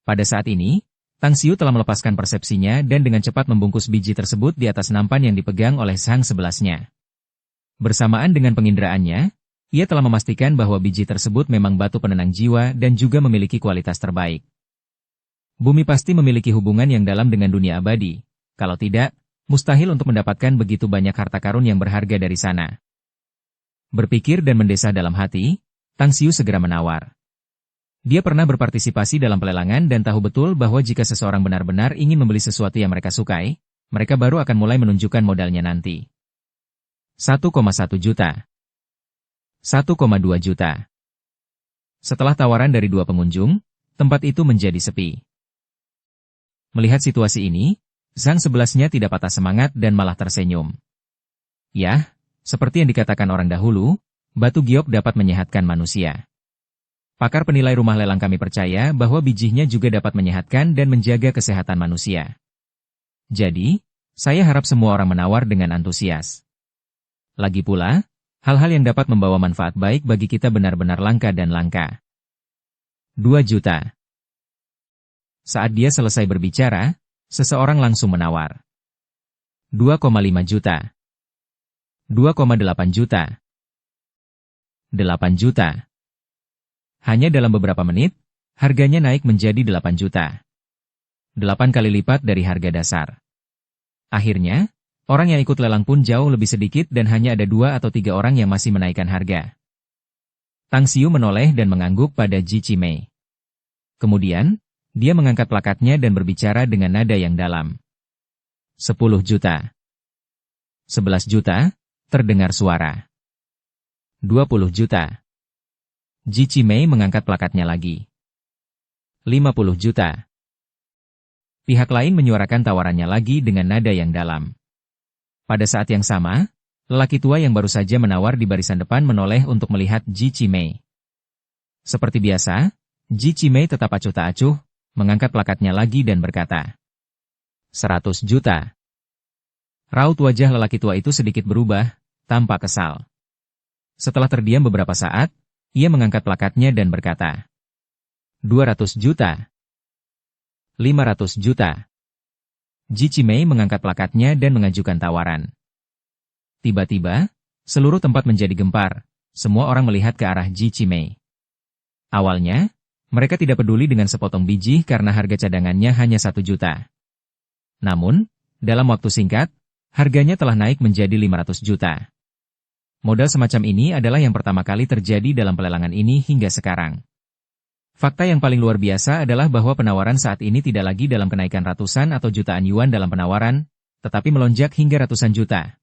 Pada saat ini, Tang Xiu telah melepaskan persepsinya dan dengan cepat membungkus biji tersebut di atas nampan yang dipegang oleh Zhang sebelasnya. Bersamaan dengan pengindraannya, ia telah memastikan bahwa biji tersebut memang batu penenang jiwa dan juga memiliki kualitas terbaik. Bumi pasti memiliki hubungan yang dalam dengan dunia abadi, kalau tidak, mustahil untuk mendapatkan begitu banyak harta karun yang berharga dari sana. Berpikir dan mendesah dalam hati, Tang Xiu segera menawar. Dia pernah berpartisipasi dalam pelelangan dan tahu betul bahwa jika seseorang benar-benar ingin membeli sesuatu yang mereka sukai, mereka baru akan mulai menunjukkan modalnya nanti. 1,1 juta. 1,2 juta. Setelah tawaran dari 2 pengunjung, tempat itu menjadi sepi. Melihat situasi ini, Zhang sebelasnya tidak patah semangat dan malah tersenyum. Yah, seperti yang dikatakan orang dahulu, batu giok dapat menyehatkan manusia. Pakar penilai rumah lelang kami percaya bahwa bijinya juga dapat menyehatkan dan menjaga kesehatan manusia. Jadi, saya harap semua orang menawar dengan antusias. Lagi pula, hal-hal yang dapat membawa manfaat baik bagi kita benar-benar langka dan langka. 2 juta. Saat dia selesai berbicara, seseorang langsung menawar. 2,5 juta. 2,8 juta. 8 juta. Hanya dalam beberapa menit, harganya naik menjadi 8 juta. 8 kali lipat dari harga dasar. Akhirnya, orang yang ikut lelang pun jauh lebih sedikit dan hanya ada 2 atau 3 orang yang masih menaikkan harga. Tang Xiu menoleh dan mengangguk pada Ji Qimei. Kemudian, dia mengangkat plakatnya dan berbicara dengan nada yang dalam. 10 juta. 11 juta, terdengar suara. 20 juta. Ji Qimei mengangkat plakatnya lagi. 50 juta. Pihak lain menyuarakan tawarannya lagi dengan nada yang dalam. Pada saat yang sama, lelaki tua yang baru saja menawar di barisan depan menoleh untuk melihat Ji Qimei. Seperti biasa, Ji Qimei tetap acuh tak acuh, mengangkat plakatnya lagi dan berkata, 100 juta. Raut wajah lelaki tua itu sedikit berubah, tampak kesal. Setelah terdiam beberapa saat, ia mengangkat plakatnya dan berkata, 200 juta. 500 juta. Ji Qimei mengangkat plakatnya dan mengajukan tawaran. Tiba-tiba, seluruh tempat menjadi gempar, semua orang melihat ke arah Ji Qimei. Awalnya, mereka tidak peduli dengan sepotong biji karena harga cadangannya hanya 1 juta. Namun, dalam waktu singkat, harganya telah naik menjadi 500 juta. Modal semacam ini adalah yang pertama kali terjadi dalam pelelangan ini hingga sekarang. Fakta yang paling luar biasa adalah bahwa penawaran saat ini tidak lagi dalam kenaikan ratusan atau jutaan yuan dalam penawaran, tetapi melonjak hingga ratusan juta.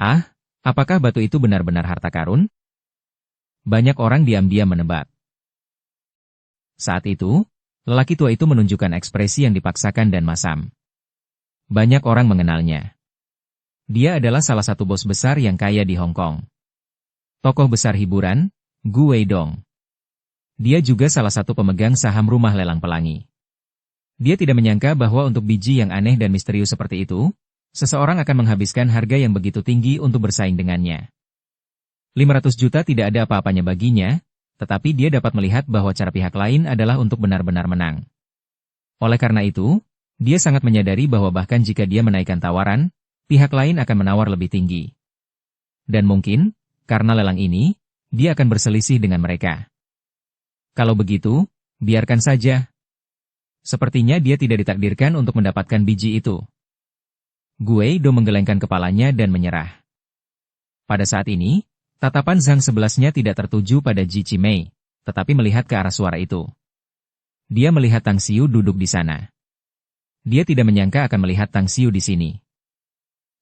Ah, apakah batu itu benar-benar harta karun? Banyak orang diam-diam menebak. Saat itu, lelaki tua itu menunjukkan ekspresi yang dipaksakan dan masam. Banyak orang mengenalnya. Dia adalah salah satu bos besar yang kaya di Hong Kong. Tokoh besar hiburan, Gu Weidong. Dia juga salah satu pemegang saham rumah lelang pelangi. Dia tidak menyangka bahwa untuk biji yang aneh dan misterius seperti itu, seseorang akan menghabiskan harga yang begitu tinggi untuk bersaing dengannya. 500 juta tidak ada apa-apanya baginya, tetapi dia dapat melihat bahwa cara pihak lain adalah untuk benar-benar menang. Oleh karena itu, dia sangat menyadari bahwa bahkan jika dia menaikkan tawaran, pihak lain akan menawar lebih tinggi. Dan mungkin, karena lelang ini, dia akan berselisih dengan mereka. Kalau begitu, biarkan saja. Sepertinya dia tidak ditakdirkan untuk mendapatkan biji itu. Guido menggelengkan kepalanya dan menyerah. Pada saat ini, tatapan Zhang sebelasnya tidak tertuju pada Ji Qimei, tetapi melihat ke arah suara itu. Dia melihat Tang Xiu duduk di sana. Dia tidak menyangka akan melihat Tang Xiu di sini.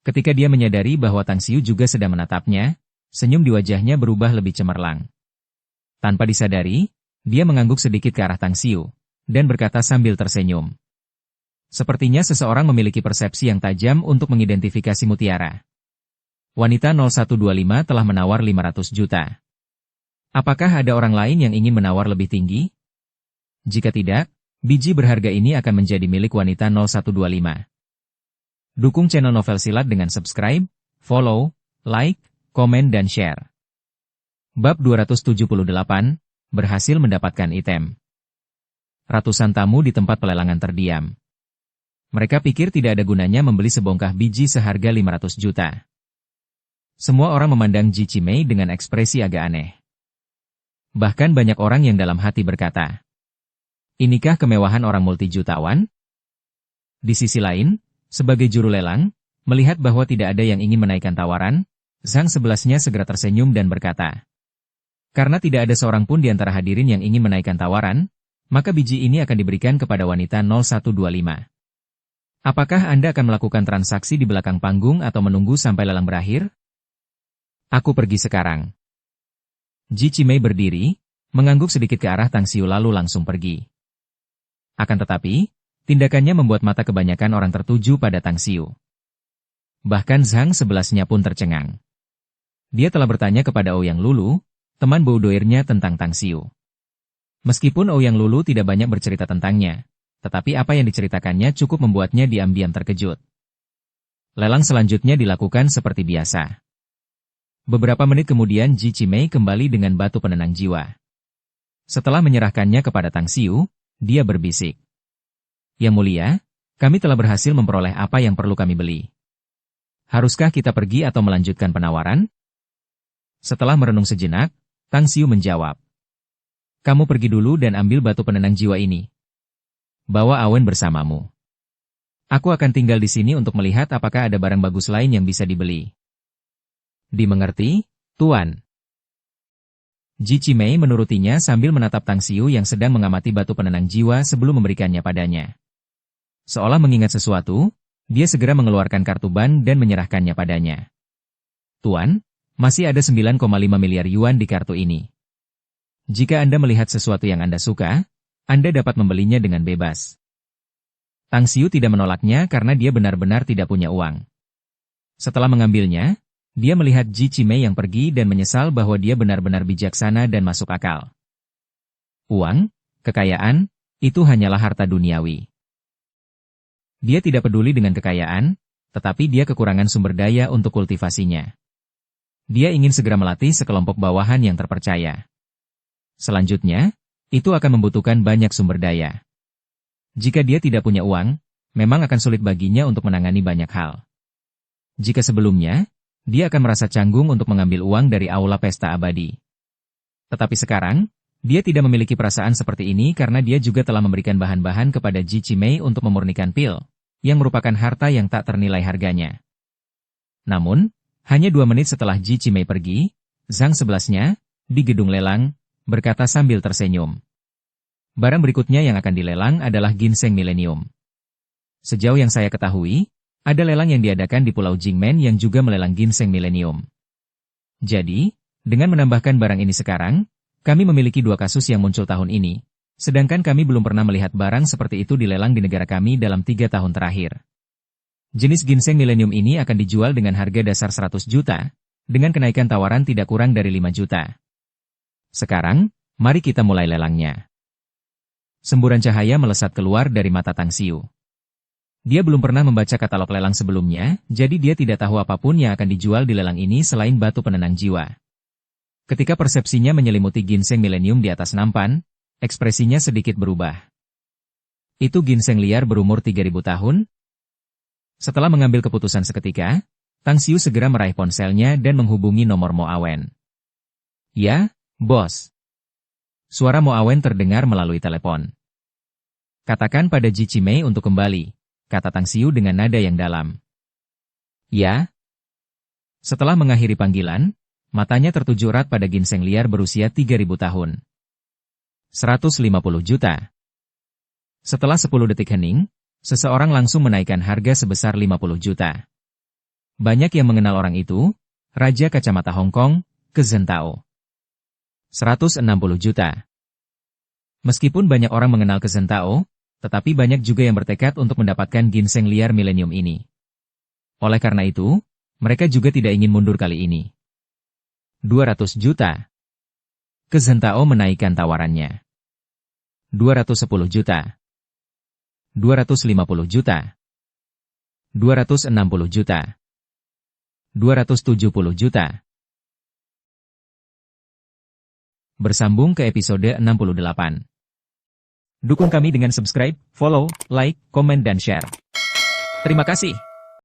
Ketika dia menyadari bahwa Tang Xiu juga sedang menatapnya, senyum di wajahnya berubah lebih cemerlang. Tanpa disadari, dia mengangguk sedikit ke arah Tang Xiu, dan berkata sambil tersenyum. Sepertinya seseorang memiliki persepsi yang tajam untuk mengidentifikasi mutiara. Wanita 0125 telah menawar 500 juta. Apakah ada orang lain yang ingin menawar lebih tinggi? Jika tidak, biji berharga ini akan menjadi milik wanita 0125. Dukung channel Novel Silat dengan subscribe, follow, like, komen dan share. Bab 278, berhasil mendapatkan item. Ratusan tamu di tempat pelelangan terdiam. Mereka pikir tidak ada gunanya membeli sebongkah biji seharga 500 juta. Semua orang memandang Ji Qimei dengan ekspresi agak aneh. Bahkan banyak orang yang dalam hati berkata, inikah kemewahan orang multijutawan? Di sisi lain, sebagai juru lelang, melihat bahwa tidak ada yang ingin menaikkan tawaran, Zhang sebelasnya segera tersenyum dan berkata, karena tidak ada seorang pun di antara hadirin yang ingin menaikkan tawaran, maka biji ini akan diberikan kepada wanita 0125. Apakah Anda akan melakukan transaksi di belakang panggung atau menunggu sampai lelang berakhir? Aku pergi sekarang. Ji Qimei berdiri, mengangguk sedikit ke arah Tang Xiu lalu langsung pergi. Akan tetapi, tindakannya membuat mata kebanyakan orang tertuju pada Tang Xiu. Bahkan Zhang sebelasnya pun tercengang. Dia telah bertanya kepada Ouyang Lulu, teman boudoirnya tentang Tang Xiu. Meskipun Ouyang Lulu tidak banyak bercerita tentangnya, tetapi apa yang diceritakannya cukup membuatnya diam-diam terkejut. Lelang selanjutnya dilakukan seperti biasa. Beberapa menit kemudian Ji Qimei kembali dengan batu penenang jiwa. Setelah menyerahkannya kepada Tang Xiu, dia berbisik. Yang mulia, kami telah berhasil memperoleh apa yang perlu kami beli. Haruskah kita pergi atau melanjutkan penawaran? Setelah merenung sejenak, Tang Xiu menjawab. Kamu pergi dulu dan ambil batu penenang jiwa ini. Bawa Awen bersamamu. Aku akan tinggal di sini untuk melihat apakah ada barang bagus lain yang bisa dibeli. Dimengerti, Tuan. Ji Qimei menurutinya sambil menatap Tang Xiu yang sedang mengamati batu penenang jiwa sebelum memberikannya padanya. Seolah mengingat sesuatu, dia segera mengeluarkan kartu ban dan menyerahkannya padanya. Tuan, masih ada 9,5 miliar yuan di kartu ini. Jika Anda melihat sesuatu yang Anda suka, Anda dapat membelinya dengan bebas. Tang Xiu tidak menolaknya karena dia benar-benar tidak punya uang. Setelah mengambilnya, dia melihat Ji Qimei yang pergi dan menyesal bahwa dia benar-benar bijaksana dan masuk akal. Uang, kekayaan, itu hanyalah harta duniawi. Dia tidak peduli dengan kekayaan, tetapi dia kekurangan sumber daya untuk kultivasinya. Dia ingin segera melatih sekelompok bawahan yang terpercaya. Selanjutnya, itu akan membutuhkan banyak sumber daya. Jika dia tidak punya uang, memang akan sulit baginya untuk menangani banyak hal. Jika sebelumnya, dia akan merasa canggung untuk mengambil uang dari aula pesta abadi. Tetapi sekarang, dia tidak memiliki perasaan seperti ini karena dia juga telah memberikan bahan-bahan kepada Ji Qimei untuk memurnikan pil, yang merupakan harta yang tak ternilai harganya. Namun, hanya 2 menit setelah Ji Qimei pergi, Zhang sebelasnya, di gedung lelang, berkata sambil tersenyum. Barang berikutnya yang akan dilelang adalah ginseng milenium. Sejauh yang saya ketahui, ada lelang yang diadakan di Pulau Jingmen yang juga melelang ginseng milenium. Jadi, dengan menambahkan barang ini sekarang, kami memiliki 2 kasus yang muncul tahun ini, sedangkan kami belum pernah melihat barang seperti itu dilelang di negara kami dalam 3 tahun terakhir. Jenis ginseng milenium ini akan dijual dengan harga dasar 100 juta, dengan kenaikan tawaran tidak kurang dari 5 juta. Sekarang, mari kita mulai lelangnya. Semburan cahaya melesat keluar dari mata Tang Xiu. Dia belum pernah membaca katalog lelang sebelumnya, jadi dia tidak tahu apapun yang akan dijual di lelang ini selain batu penenang jiwa. Ketika persepsinya menyelimuti ginseng milenium di atas nampan, ekspresinya sedikit berubah. Itu ginseng liar berumur 3.000 tahun? Setelah mengambil keputusan seketika, Tang Xiu segera meraih ponselnya dan menghubungi nomor Mo Awen. Ya, bos. Suara Mo Awen terdengar melalui telepon. Katakan pada Ji Cimei untuk kembali, kata Tang Xiu dengan nada yang dalam. Ya. Setelah mengakhiri panggilan, matanya tertuju erat pada ginseng liar berusia 3.000 tahun. 150 juta. Setelah 10 detik hening, seseorang langsung menaikkan harga sebesar 50 juta. Banyak yang mengenal orang itu, Raja Kacamata Hong Kong, Ke Zhentao. 160 juta. Meskipun banyak orang mengenal Ke Zhentao, tetapi banyak juga yang bertekad untuk mendapatkan ginseng liar milenium ini. Oleh karena itu, mereka juga tidak ingin mundur kali ini. 200 juta. Ke Zhentao menaikkan tawarannya. 210 juta. 250 juta. 260 juta. 270 juta. Bersambung ke episode 68. Dukung kami dengan subscribe, follow, like, komen dan share. Terima kasih.